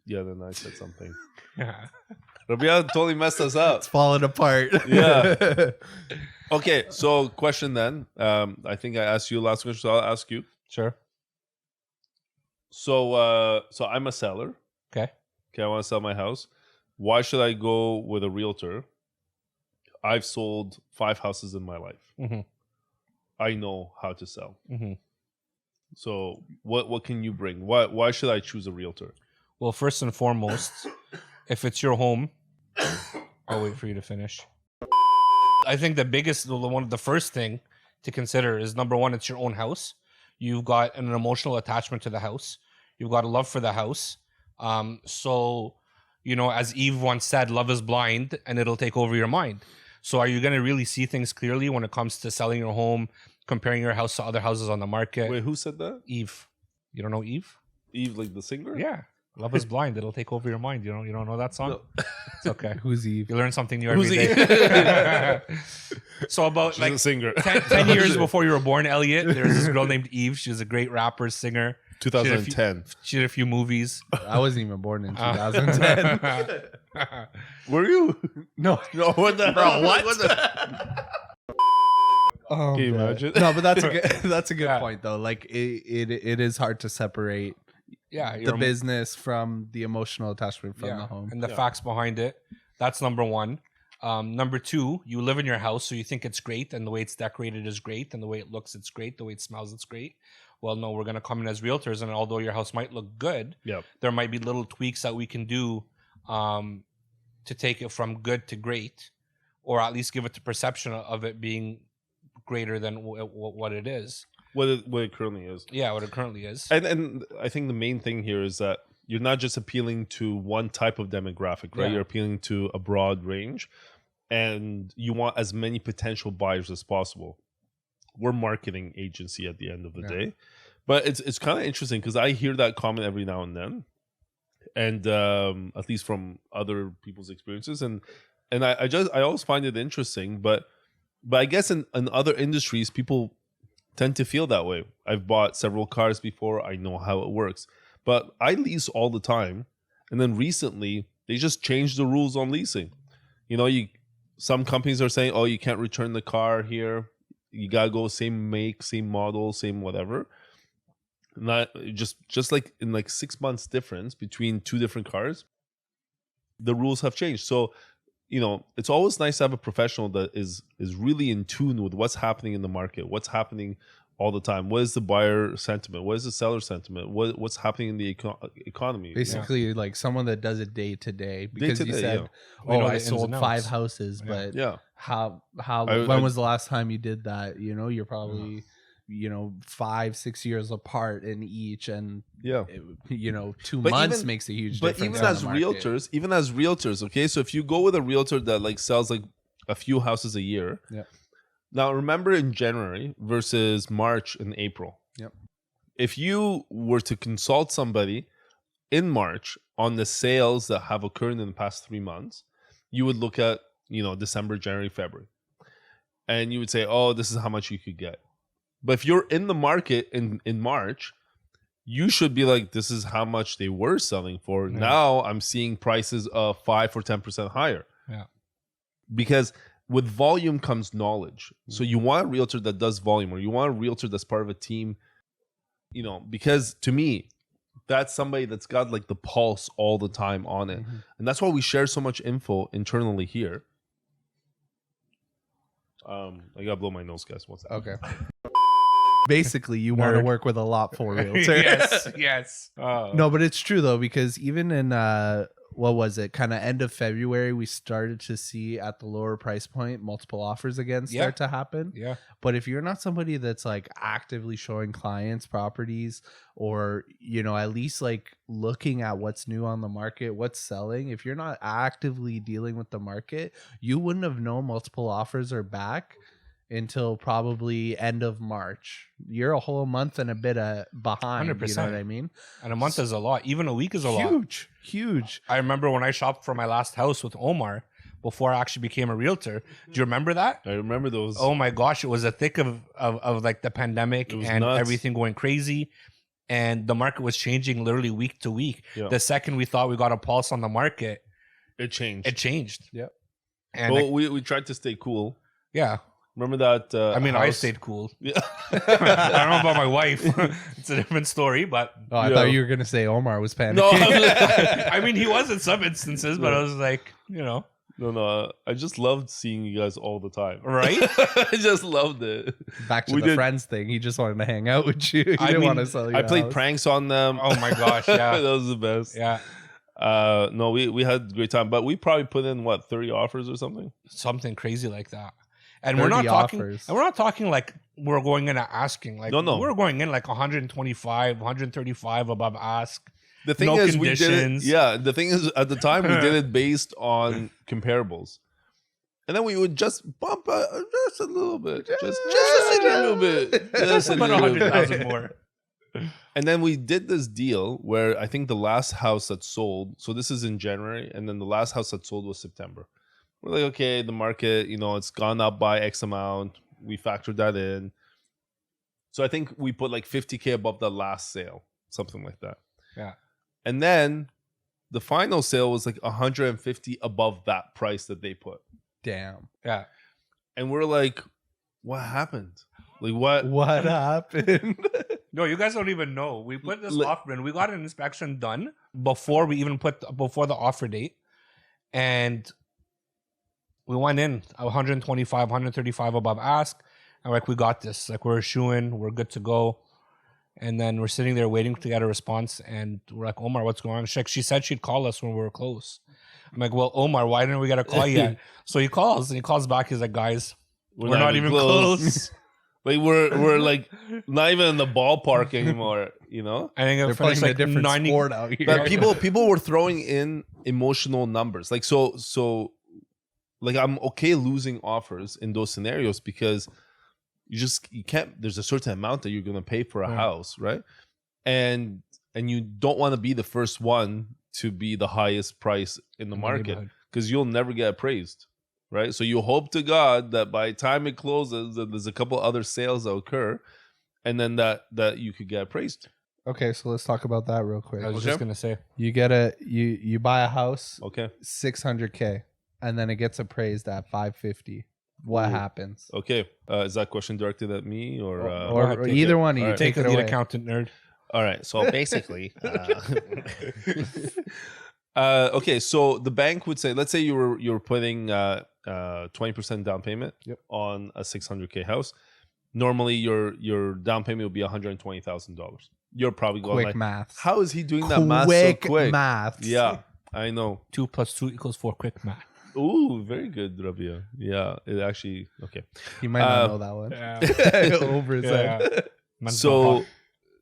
Yeah, then I said something. yeah. Rabieh totally messed us up. It's falling apart. Yeah. Okay, so question then. I think I asked you last question, so I'll ask you. Sure. So I'm a seller. Okay. Okay, I want to sell my house. Why should I go with a realtor? I've sold 5 houses in my life. Mm-hmm. I know how to sell. Mm-hmm. So what can you bring? Why should I choose a realtor? Well, first and foremost, if it's your home, I'll wait for you to finish. I think the first thing to consider is, number one, it's your own house. You've got an emotional attachment to the house. You've got a love for the house. So, as Eve once said, love is blind and it'll take over your mind. So are you going to really see things clearly when it comes to selling your home, comparing your house to other houses on the market? Wait, who said that? Eve. You don't know Eve? Eve, like the singer? Yeah. Love is blind. It'll take over your mind. You don't know that song? No. It's okay. Who's Eve? You learn something new Who's every day. So about She's a singer. 10 years before you were born, Elliott, there was this girl named Eve. She was a great rapper, singer. 2010. She did a few movies. I wasn't even born in 2010. Were you? No. No, what the Bro, hell? what? Can you man. imagine? No, but that's a good Yeah. point though. Like, it is hard to separate Yeah, the business from the emotional attachment from the home. and the Yeah. facts behind it. That's number one. Number two, you live in your house, so you think it's great, and the way it's decorated is great, and the way it looks, it's great, the way it smells, it's great. Well, no, we're going to come in as realtors, and although your house might look good, Yep. there might be little tweaks that we can do to take it from good to great, or at least give it the perception of it being greater than what it is. What it currently is. Yeah, what it currently is. And I think the main thing here is that you're not just appealing to one type of demographic, right? Yeah. You're appealing to a broad range, and you want as many potential buyers as possible. We're a marketing agency at the end of the day, but it's kind of interesting because I hear that comment every now and then, and at least from other people's experiences, and I always find it interesting, but I guess in other industries people tend to feel that way. I've bought several cars before. I know how it works. But I lease all the time. And then recently, they just changed the rules on leasing. You know, some companies are saying, oh, you can't return the car here. You got to go same make, same model, same whatever. Not just like in like 6 months difference between two different cars, the rules have changed. So, you know, it's always nice to have a professional that is really in tune with what's happening in the market, what's happening all the time. What is the buyer sentiment? What is the seller sentiment? What's happening in the economy? Basically, like someone that does it day to day. Because you said, We know "Oh, the I ins sold and 5 outs. houses," but Yeah. when was the last time you did that? You know, you're probably 5-6 years apart in each, and Yeah. 2 But months even- makes a huge But difference. even on as the market. realtors, okay, so if you go with a realtor that like sells like a few houses a year, Yeah. Now remember in January versus March and April. Yep. If you were to consult somebody in March on the sales that have occurred in the past 3 months, you would look at December, January, February, and you would say, oh, this is how much you could get. But if you're in the market in March, you should be like, this is how much they were selling for. Yeah. Now I'm seeing prices of 5 or 10% higher. Yeah. Because with volume comes knowledge. So you want a realtor that does volume, or you want a realtor that's part of a team, because to me, that's somebody that's got like the pulse all the time on it. Mm-hmm. And that's why we share so much info internally here. I gotta blow my nose, guys. What's that? Okay. Basically, you want to work with a lotful realtor. yes. No, but it's true though, because even in what was it, kind of end of February, we started to see at the lower price point multiple offers again start to happen. Yeah. But if you're not somebody that's like actively showing clients properties, or at least like looking at what's new on the market, what's selling, if you're not actively dealing with the market, you wouldn't have known multiple offers are back until probably end of March. You're a whole month and a bit behind. 100%. You know what I mean? And a month is a lot. Even a week is a lot. Huge. I remember when I shopped for my last house with Omar before I actually became a realtor. Do you remember that? I remember those. Oh my gosh, it was a thick of like the pandemic and nuts. everything going crazy. And the market was changing literally week to week. Yeah. The second we thought we got a pulse on the market, It changed. it changed. Yep. And Well, we tried to stay cool. yeah. Remember that? I mean, I house? stayed cool. Yeah. I don't know about my wife. It's a different story, but Oh, I Yeah. thought you were gonna say Omar was panicking. No, I mean, he was in some instances, but I was like, no. I just loved seeing you guys all the time. right? I just loved it. Back to We the did- friends thing. He just wanted to hang out with you. He I didn't mean, want to sell you. I a played house. pranks on them. Oh my gosh, yeah. That was the best. Yeah. No, we had a great time, but we probably put in 30 offers or something. Something crazy like that. And we're not 30 talking offers. and we're not talking like we're going in and asking. Like No. we're going in like 125, 135 above ask. The thing No is, we did it. conditions. Yeah, the thing is, at the time we did it based on comparables, and then we would just bump just a little bit, just a little bit, just a About little 100,000 bit. more. And then we did this deal where I think the last house that sold. So this is in January, and then the last house that sold was September. We're like, okay, the market, it's gone up by X amount. We factored that in. So I think we put like 50K above the last sale, something like that. Yeah. And then the final sale was like 150 above that price that they put. Damn. Yeah. And we're like, what happened? Like what? What happened? No, you guys don't even know. We put this Li- offer in. We got an inspection done before we even before the offer date. And we went in 125, 135 above ask. And like, we got this. Like, we're shooing, we're good to go. And then we're sitting there waiting to get a response. And we're like, Omar, what's going on? She said she'd call us when we were close. I'm like, well, Omar, why didn't we get a call yet? So he calls, and he calls back. He's like, guys, we're not even close. Like we're like not even in the ballpark anymore, I think They're it playing finished a like different 90. sport out here. But people were throwing in emotional numbers. Like so like I'm okay losing offers in those scenarios because you can't, there's a certain amount that you're gonna pay for a house, right? And you don't want to be the first one to be the highest price in the market neighborhood. because you'll never get appraised. Right. So you hope to God that by the time it closes that there's a couple other sales that occur and then that you could get appraised. Okay, so let's talk about that real quick. I was Okay. just gonna say. You get you buy a house, Okay. $600K, and then it gets appraised at $550. What Ooh. happens? Okay. Is that question directed at me or? Go ahead, Or take either it. one of you. All right. Take Take the it lead away. accountant nerd. All right. So basically, okay. So the bank would say, let's say you're putting 20% down payment on a $600K house. Normally, your down payment will be $120,000. You're probably going Quick like, math. how is he doing that math so quick? Math. Yeah, I know. 2 + 2 = 4. Quick math. Ooh, very good, Rabieh. Yeah, it actually okay. You might not know that one. Over his head.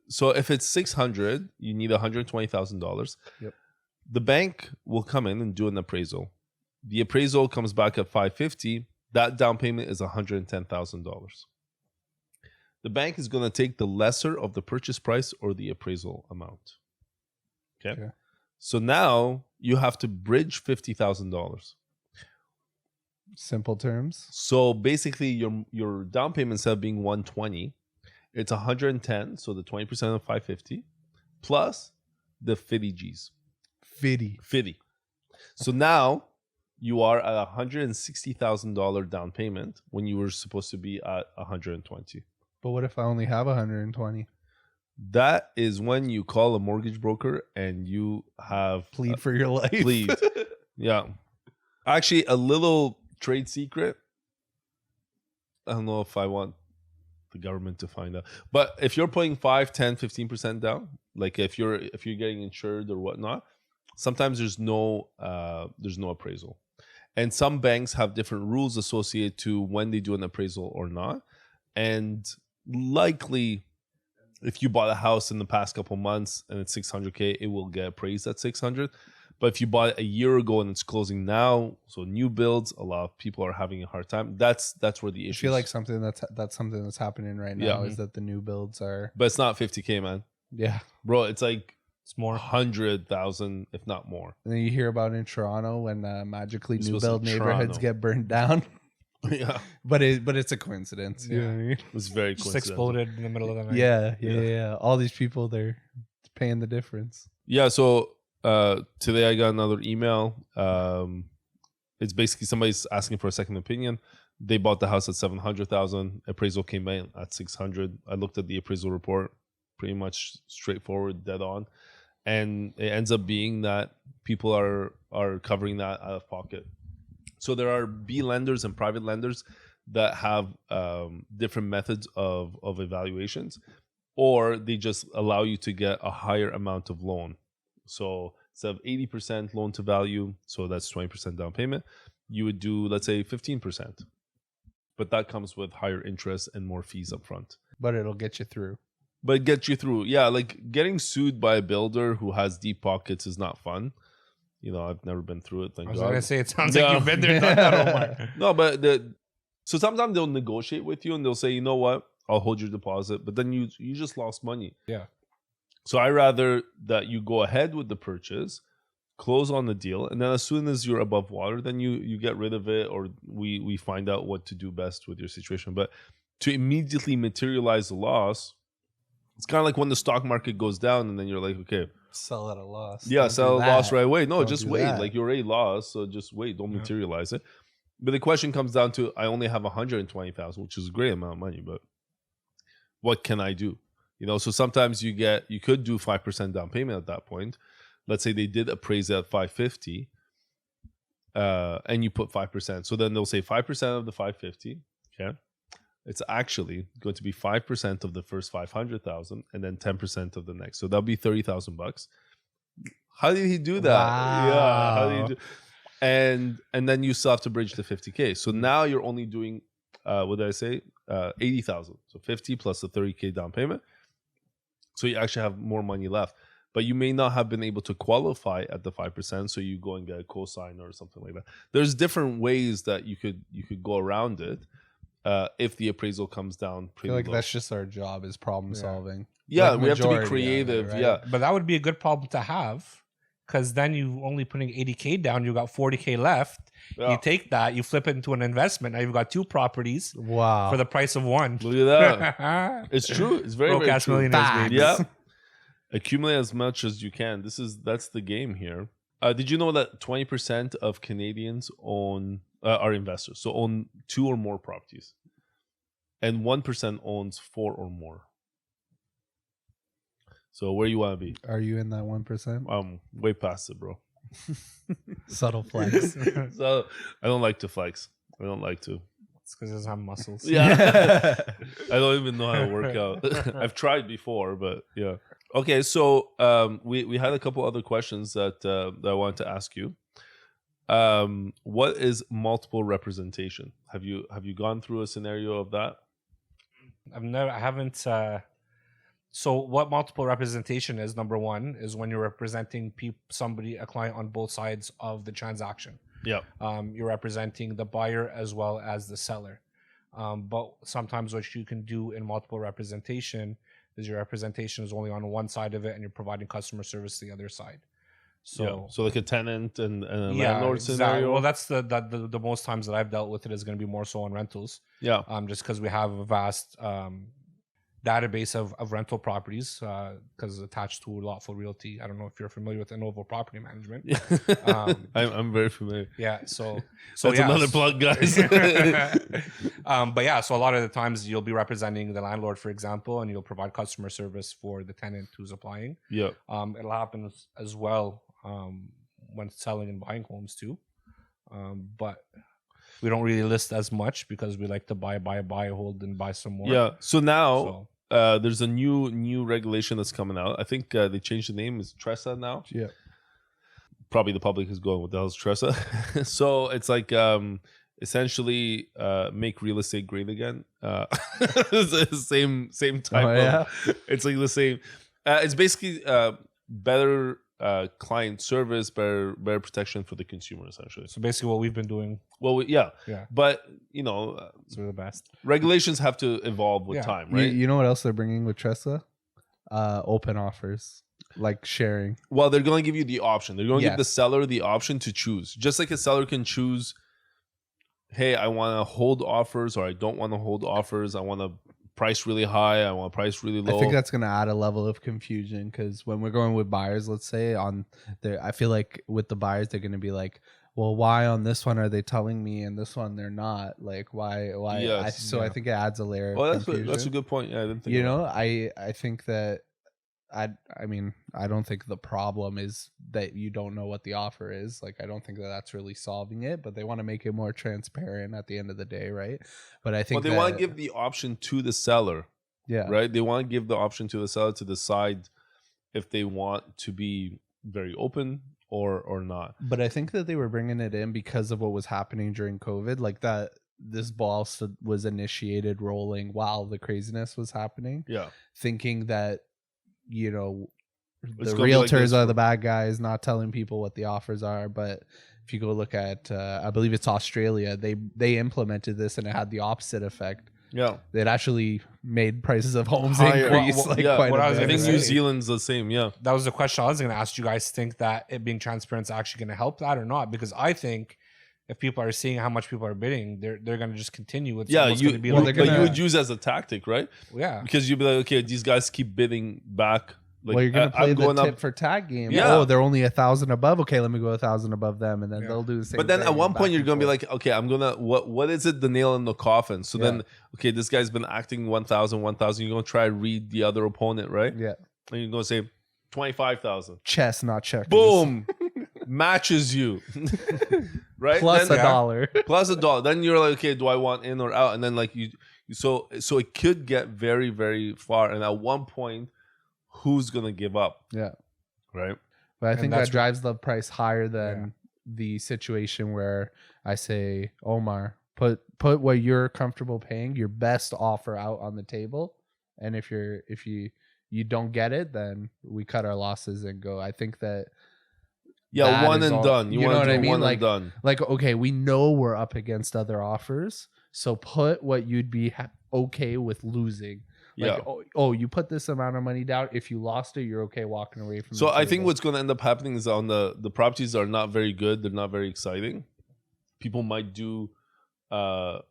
So if it's 600, you need $120,000. Yep. The bank will come in and do an appraisal. The appraisal comes back at 550. That down payment is $110,000. The bank is going to take the lesser of the purchase price or the appraisal amount. Okay. So now you have to bridge $50,000. Simple terms. So basically, your down payment, instead of being 120, it's 110. So the 20% of 550 plus the 50 G's. 50. So now you are at $160,000 down payment when you were supposed to be at 120. But what if I only have 120? That is when you call a mortgage broker and you have Plead for your life. plead. Yeah. Actually, a little trade secret. I don't know if I want the government to find out. But if you're putting 5, 10, 15% down, like if you're getting insured or whatnot, sometimes there's no appraisal. And some banks have different rules associated to when they do an appraisal or not. And likely, if you bought a house in the past couple months and it's 600K, it will get appraised at 600. But if you bought it a year ago and it's closing now, so new builds, a lot of people are having a hard time. That's where the issue. I feel like something that's happening right now Yeah. is that the new builds are. But it's not 50K, man. Yeah. Bro, it's like It's more. 100,000, if not more. And then you hear about in Toronto when magically It's new supposed to build be neighborhoods Toronto. get burned down. Yeah, But it's a coincidence. You know what I mean? it's very Just coincidental. exploded in the middle of the night. Yeah. All these people, they're paying the difference. Yeah, so today I got another email. It's basically somebody's asking for a second opinion. They bought the house at 700,000. Appraisal came in at 600. I looked at the appraisal report, pretty much straightforward, dead on, and it ends up being that people are covering that out of pocket. So there are B lenders and private lenders that have different methods of evaluations, or they just allow you to get a higher amount of loan. So instead of 80% loan to value, so that's 20% down payment, you would do, let's say, 15%. But that comes with higher interest and more fees up front. But it'll get you through. But get you through. Yeah, like getting sued by a builder who has deep pockets is not fun. You know, I've never been through it, thank I was God. gonna say it sounds Yeah. like you've been there, done that, Omar. No, but so sometimes they'll negotiate with you and they'll say, you know what, I'll hold your deposit, but then you just lost money. Yeah. So I rather that you go ahead with the purchase, close on the deal, and then as soon as you're above water, then you get rid of it, or we find out what to do best with your situation. But to immediately materialize the loss, it's kind of like when the stock market goes down and then you're like, okay, Sell at a loss. yeah, Don't sell do a loss that. right away. No, Don't just do wait. that. Like you already lost, so just wait. Don't Yeah. materialize it. But the question comes down to, I only have 120,000, which is a great amount of money, but what can I do? You know, so sometimes you could do 5% down payment at that point. Let's say they did appraise it at 550, and you put 5%. So then they'll say 5% of the 550. Okay, it's actually going to be 5% of the first 500,000, and then 10% of the next. So that'll be $30,000. How did he do that? Wow. Yeah, how did he do? And then you still have to bridge the 50K. So now you're only doing what did I say? 80,000. So 50 plus the 30K down payment. So you actually have more money left. But you may not have been able to qualify at the 5%, so you go and get a cosign or something like that. There's different ways that you could go around it if the appraisal comes down I pretty feel like low. that's just our job is problem Yeah. solving. Yeah, like we have to be majority of it, creative. right? Yeah. But that would be a good problem to have, because then you only putting 80K down, you got 40K left. Yeah. You take that, you flip it into an investment. Now you've got 2 properties Wow. for the price of 1. Look at that. It's true. It's very, very Broke-ass true. millionaires, Facts. baby. Yeah. Accumulate as much as you can. That's the game here. Did you know that 20% of Canadians are investors, so own 2 or more properties, and 1% owns 4 or more. So where you want to be? Are you in that 1%? Way past it, bro. Subtle flex. So I don't like to flex. I don't like to. It's because he doesn't have muscles. Yeah. I don't even know how to work out. I've tried before, but yeah. Okay, so we had a couple other questions that I wanted to ask you. What is multiple representation? Have you gone through a scenario of that? I haven't. So what multiple representation is, number one, is when you're representing a client on both sides of the transaction. Yeah. You're representing the buyer as well as the seller. But sometimes what you can do in multiple representation is your representation is only on one side of it and you're providing customer service to the other side. So like a tenant and a landlord scenario. Well, that's the most times that I've dealt with it is going to be more so on rentals. Yeah. Just because we have a vast database of rental properties because attached to Lotful Realty. I don't know if you're familiar with Innovo Property Management. Yeah. I'm very familiar. Yeah, so that's another plug, guys. But yeah, so a lot of the times you'll be representing the landlord, for example, and you'll provide customer service for the tenant who's applying. Yeah. It'll happen as well when selling and buying homes too. But we don't really list as much because we like to buy, hold, and buy some more. Yeah. So now there's a new regulation that's coming out. I think they changed the name. It's TRESA now. Yeah. Probably the public is going, what the hell is TRESA? So it's like essentially make real estate great again. It's the same type of. It's like the same. It's basically better client service, better protection for the consumer, essentially. So basically what we've been doing. Well, yeah. But so we're the best. Regulations have to evolve with time, right? You know what else they're bringing with TRESA? Open offers, like sharing. Well, they're going to give you the option. They're going to give the seller the option to choose. Just like a seller can choose, hey, I want to hold offers, or I don't want to hold offers. I want to price really high. I want to price really low. I think that's going to add a level of confusion because when we're going with buyers, let's say I feel like with the buyers, they're going to be like, well, why on this one are they telling me and this one they're not? Like, why? Yes, I think it adds a layer of confusion. That's a good point. Yeah, I didn't think I think that I mean, I don't think the problem is that you don't know what the offer is. Like, I don't think that that's really solving it, but they want to make it more transparent at the end of the day, right? But I think they want to give the option to the seller. Yeah. Right? They want to give the option to the seller to decide if they want to be very open or not. But I think that they were bringing it in because of what was happening during COVID, like that this ball was initiated rolling while the craziness was happening. Yeah. Thinking that, the realtors are the bad guys, not telling people what the offers are. But if you go look at, I believe it's Australia, they implemented this and it had the opposite effect. Yeah, it actually made prices of homes increase quite a bit. I think New Zealand's the same. Yeah, that was the question I was going to ask. You guys think that it being transparent is actually going to help that or not? Because I think if people are seeing how much people are bidding, they're going to just continue with. Yeah, you would use as a tactic, right? Yeah, because you'd be like, okay, these guys keep bidding back. Like, you're going to play the tip for tag game. Yeah. Oh, they're only 1,000 above. Okay, let me go 1,000 above them, and then they'll do the same. But then at one point, you're going to be like, okay, I'm going to what is it? The nail in the coffin. So then, okay, this guy's been acting 1,000. You're going to try to read the other opponent, right? Yeah. And you're going to say 25,000. Chess, not checkers. Boom. Matches you. Right? Plus then, $1. Plus $1. Then you're like, okay, do I want in or out? And then like so it could get very, very far. And at one point, who's gonna give up? Yeah, right. But I think that drives the price higher than the situation where I say, Omar, put what you're comfortable paying, your best offer out on the table, and if you don't get it, then we cut our losses and go. I think that one and done. You know what I mean? One like, and done. Like, okay, we know we're up against other offers, so put what you'd be okay with losing. Like, you put this amount of money down. If you lost it, you're okay walking away from it. So I think what's going to end up happening is on the properties are not very good. They're not very exciting. People might do the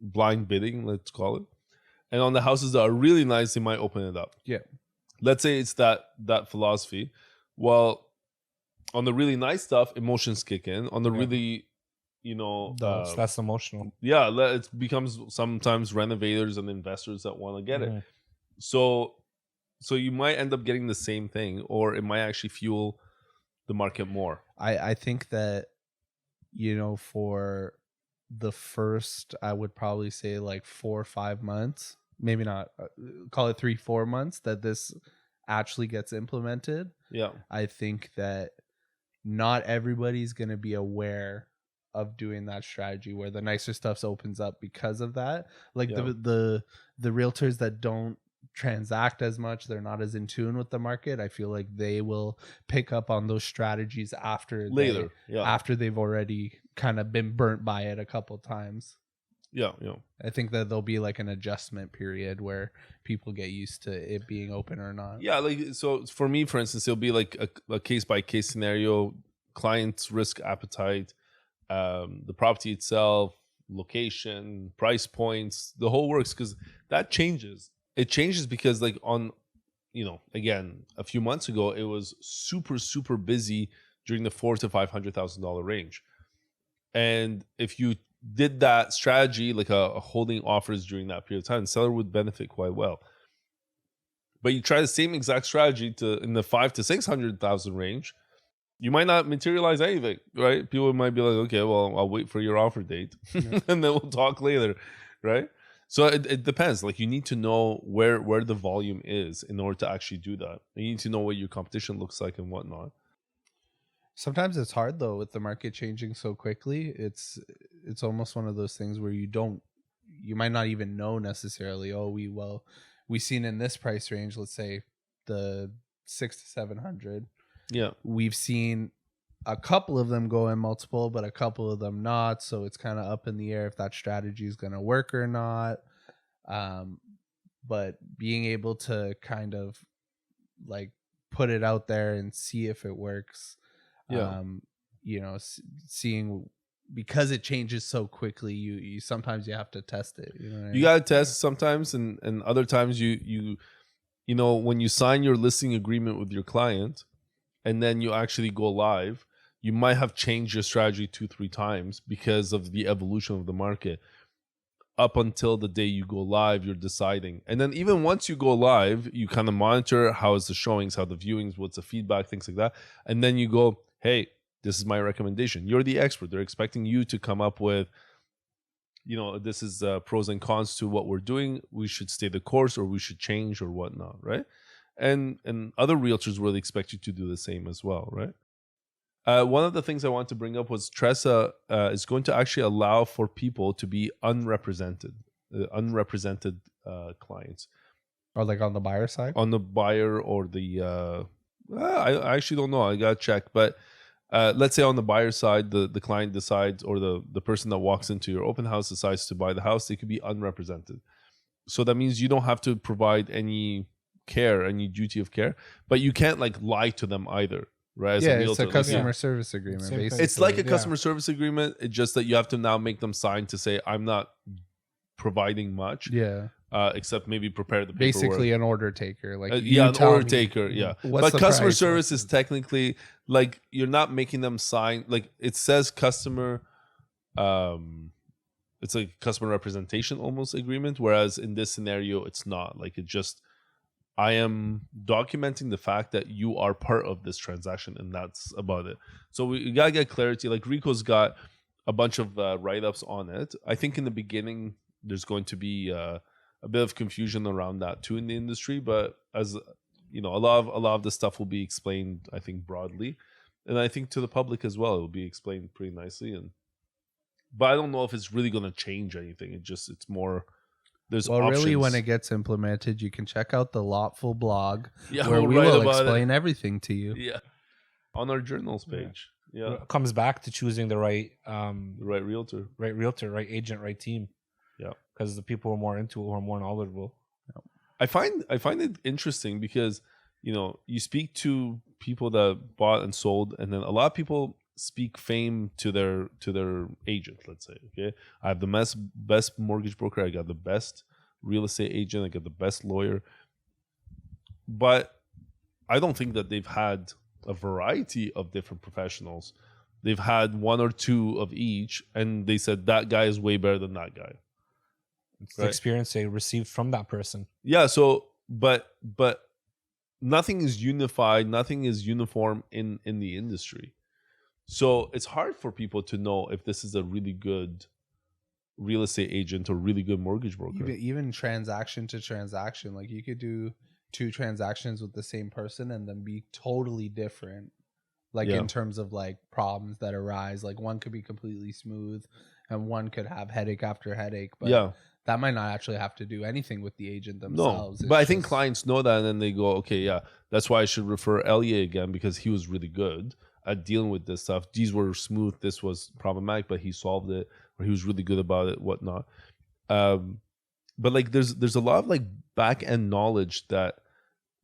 blind bidding, let's call it. And on the houses that are really nice, they might open it up. Yeah. let's say it's that philosophy. Well, on the really nice stuff, emotions kick in. On the really, that's emotional. Yeah, it becomes sometimes renovators and investors that want to get it. So you might end up getting the same thing, or it might actually fuel the market more. I think that, for the first, I would probably say like 4 or 5 months, maybe not, call it 3-4 months, that this actually gets implemented. Yeah. I think that not everybody's going to be aware of doing that strategy where the nicer stuff opens up because of that. Like the realtors that don't transact as much, they're not as in tune with the market, I feel like they will pick up on those strategies after later, after they've already kind of been burnt by it a couple times. I think that there'll be like an adjustment period where people get used to it being open or not. Like, so for me, for instance, it'll be like a case by case scenario, client's risk appetite, the property itself, location, price points, the whole works, because that changes. It changes because, like, on, again, a few months ago, it was super, super busy during the $400,000 to $500,000 range. And if you did that strategy, like a holding offers during that period of time, the seller would benefit quite well. But you try the same exact strategy in the $500,000 to $600,000 range, you might not materialize anything, right? People might be like, okay, well, I'll wait for your offer date and then we'll talk later, right? So it depends. Like, you need to know where the volume is in order to actually do that. You need to know what your competition looks like and whatnot. Sometimes it's hard though, with the market changing so quickly. It's almost one of those things where you might not even know necessarily. We seen in this price range, let's say the 600 to 700. Yeah, we've seen a couple of them go in multiple, but a couple of them not. So it's kind of up in the air if that strategy is going to work or not. But being able to kind of like put it out there and see if it works. Seeing, because it changes so quickly, you sometimes you have to test it. You got to test sometimes, and other times you when you sign your listing agreement with your client and then you actually go live, you might have changed your strategy 2-3 times because of the evolution of the market. Up until the day you go live, you're deciding. And then even once you go live, you kind of monitor how is the showings, how the viewings, what's the feedback, things like that. And then you go, hey, this is my recommendation. You're the expert. They're expecting you to come up with, this is pros and cons to what we're doing. We should stay the course, or we should change, or whatnot, right? And other realtors really expect you to do the same as well, right? One of the things I want to bring up was Tressa is going to actually allow for people to be unrepresented clients. Or like on the buyer side? On the buyer or the... I actually don't know. I got to check. But let's say on the buyer side, the client decides, or the person that walks into your open house decides to buy the house, they could be unrepresented. So that means you don't have to provide any care, any duty of care, but you can't like lie to them either. Right? It's a customer service agreement. Basically. It's like a customer service agreement. It's just that you have to now make them sign to say, I'm not providing much. Yeah. Except maybe prepare the paperwork. Basically an order taker. Like an order taker. Yeah. But customer price? service is technically like, you're not making them sign. Like, it says customer, it's like customer representation almost agreement. Whereas in this scenario, it's not. Like, it just, I am documenting the fact that you are part of this transaction, and that's about it. So we gotta get clarity. Like, Rico's got a bunch of write-ups on it. I think in the beginning there's going to be a bit of confusion around that too in the industry, but as a lot of the stuff will be explained, I think, broadly, and I think to the public as well, it will be explained pretty nicely. But I don't know if it's really going to change anything. It's more. There's options. Really, when it gets implemented, you can check out the Lotful blog, we'll where we will explain everything to you. Yeah, on our journals page. Yeah, it comes back to choosing the right realtor, right agent, right team. Yeah, because the people who are more into it, who are more knowledgeable. Yeah. I find it interesting because you speak to people that bought and sold, and then a lot of people speak fame to their agent. Let's say, okay, I have the best mortgage broker, I got the best real estate agent, I got the best lawyer. but I don't think that they've had a variety of different professionals. They've had one or two of each, and they said that guy is way better than that guy. It's the experience they received from that person. Yeah. So, but nothing is unified. Nothing is uniform in the industry. So it's hard for people to know if this is a really good real estate agent or really good mortgage broker. Even transaction to transaction, like you could do 2 transactions with the same person and then be totally different, like in terms of like problems that arise. Like one could be completely smooth and one could have headache after headache, but that might not actually have to do anything with the agent themselves. No, but I think clients know that, and then they go, okay, yeah, that's why I should refer Elliott again, because he was really good at dealing with this stuff. These were smooth, this was problematic, but he solved it, or he was really good about it, whatnot. But like there's a lot of like back end knowledge that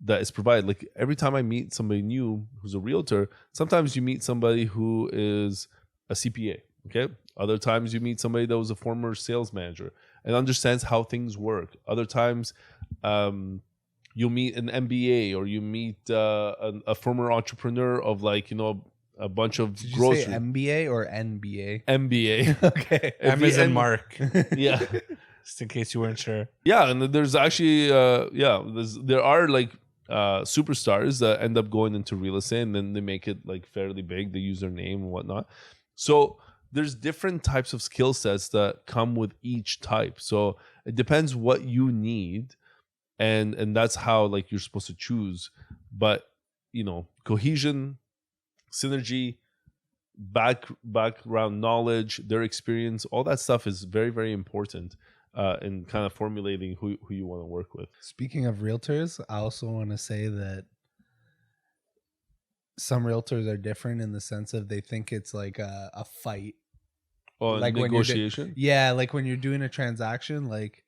is provided. Like every time I meet somebody new who's a realtor, sometimes you meet somebody who is a CPA. Okay. Other times you meet somebody that was a former sales manager and understands how things work. Other times you'll meet an MBA, or you meet a former entrepreneur of like, you know, a bunch of Did you grocery. say MBA or NBA? MBA. Okay. M is in Mark. Yeah. Just in case you weren't sure. Yeah. And there's actually, there are like superstars that end up going into real estate, and then they make it like fairly big. They use their name and whatnot. So there's different types of skill sets that come with each type. So it depends what you need, and that's how like you're supposed to choose. But you know, cohesion, synergy, background knowledge, their experience, all that stuff is very, very important in kind of formulating who you want to work with. Speaking of realtors, I also want to say that some realtors are different in the sense of they think it's like a fight. Oh, like negotiation? Like when you're doing a transaction, like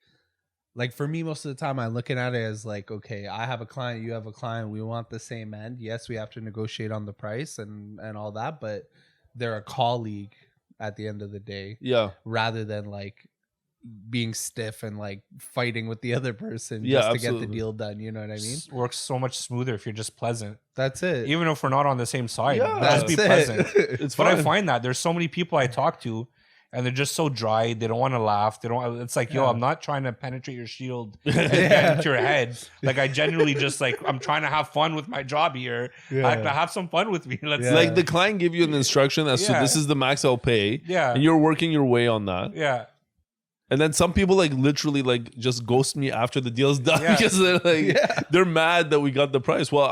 for me, most of the time I'm looking at it as like, okay, I have a client, you have a client, we want the same end. Yes, we have to negotiate on the price and all that, but they're a colleague at the end of the day. Yeah. Rather than like being stiff and like fighting with the other person Yeah, just to absolutely. get the deal done. You know what I mean? Works so much smoother if you're just pleasant. That's it. Even if we're not on the same side, Yeah, just be that's pleasant. It's But fine. I find that there's so many people I talk to, and they're just so dry. They don't want to laugh. They don't. It's like, yo, I'm not trying to penetrate your shield and get into your head. Like I genuinely just like, I'm trying to have fun with my job here. Have some fun with me. Let's Like the client give you an instruction as to this is the max I'll pay. Yeah. And you're working your way on that. Yeah. And then some people like literally like just ghost me after the deal's done Yeah. because they're like they're mad that we got the price. Well,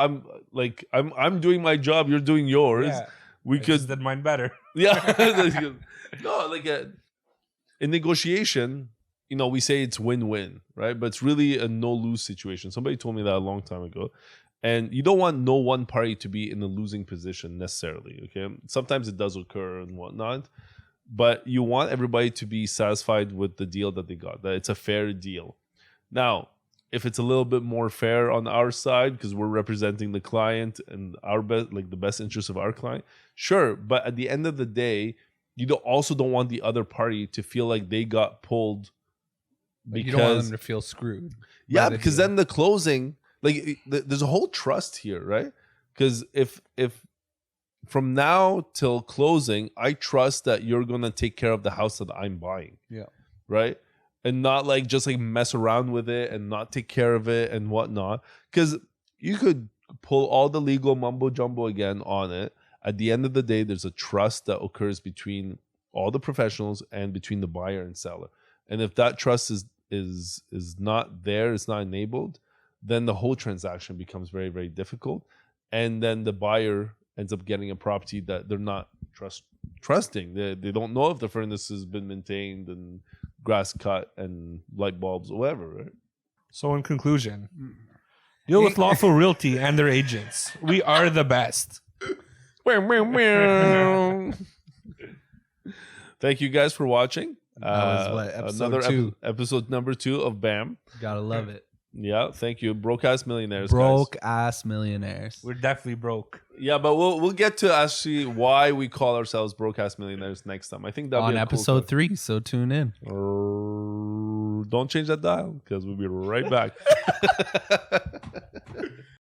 I'm doing my job, you're doing yours. Yeah. We I could just did mine better. yeah. No, like in negotiation, you know, we say it's win-win, right? But it's really a no-lose situation. Somebody told me that a long time ago. And you don't want no one party to be in a losing position necessarily, okay? Sometimes it does occur and whatnot. But you want everybody to be satisfied with the deal that they got, that it's a fair deal. Now, if it's a little bit more fair on our side because we're representing the client and our best, like the best interest of our client, sure. But at the end of the day, you also don't want the other party to feel like they got pulled because you don't want them to feel screwed. Yeah, because then the closing, like there's a whole trust here, right? Because if from now till closing, I trust that you're gonna take care of the house that I'm buying. Yeah. Right. And not like just like mess around with it and not take care of it and whatnot. Because you could pull all the legal mumbo jumbo again on it. At the end of the day, there's a trust that occurs between all the professionals and between the buyer and seller. And if that trust is not there, it's not enabled, then the whole transaction becomes very, very difficult. And then the buyer ends up getting a property that they're not trusting. They don't know if the furnace has been maintained and grass cut and light bulbs or whatever, right? So in conclusion, deal with Lawful Realty and their agents. We are the best. Thank you guys for watching. That was what, episode 2? Episode number 2 of BAM. Gotta love it. Yeah, thank you. Broke-ass millionaires, Broke guys. ass millionaires. We're definitely broke. Yeah, but we'll get to actually why we call ourselves broke-ass millionaires next time. I think that'll on be a episode cool 3, so tune in. Don't change that dial because we'll be right back.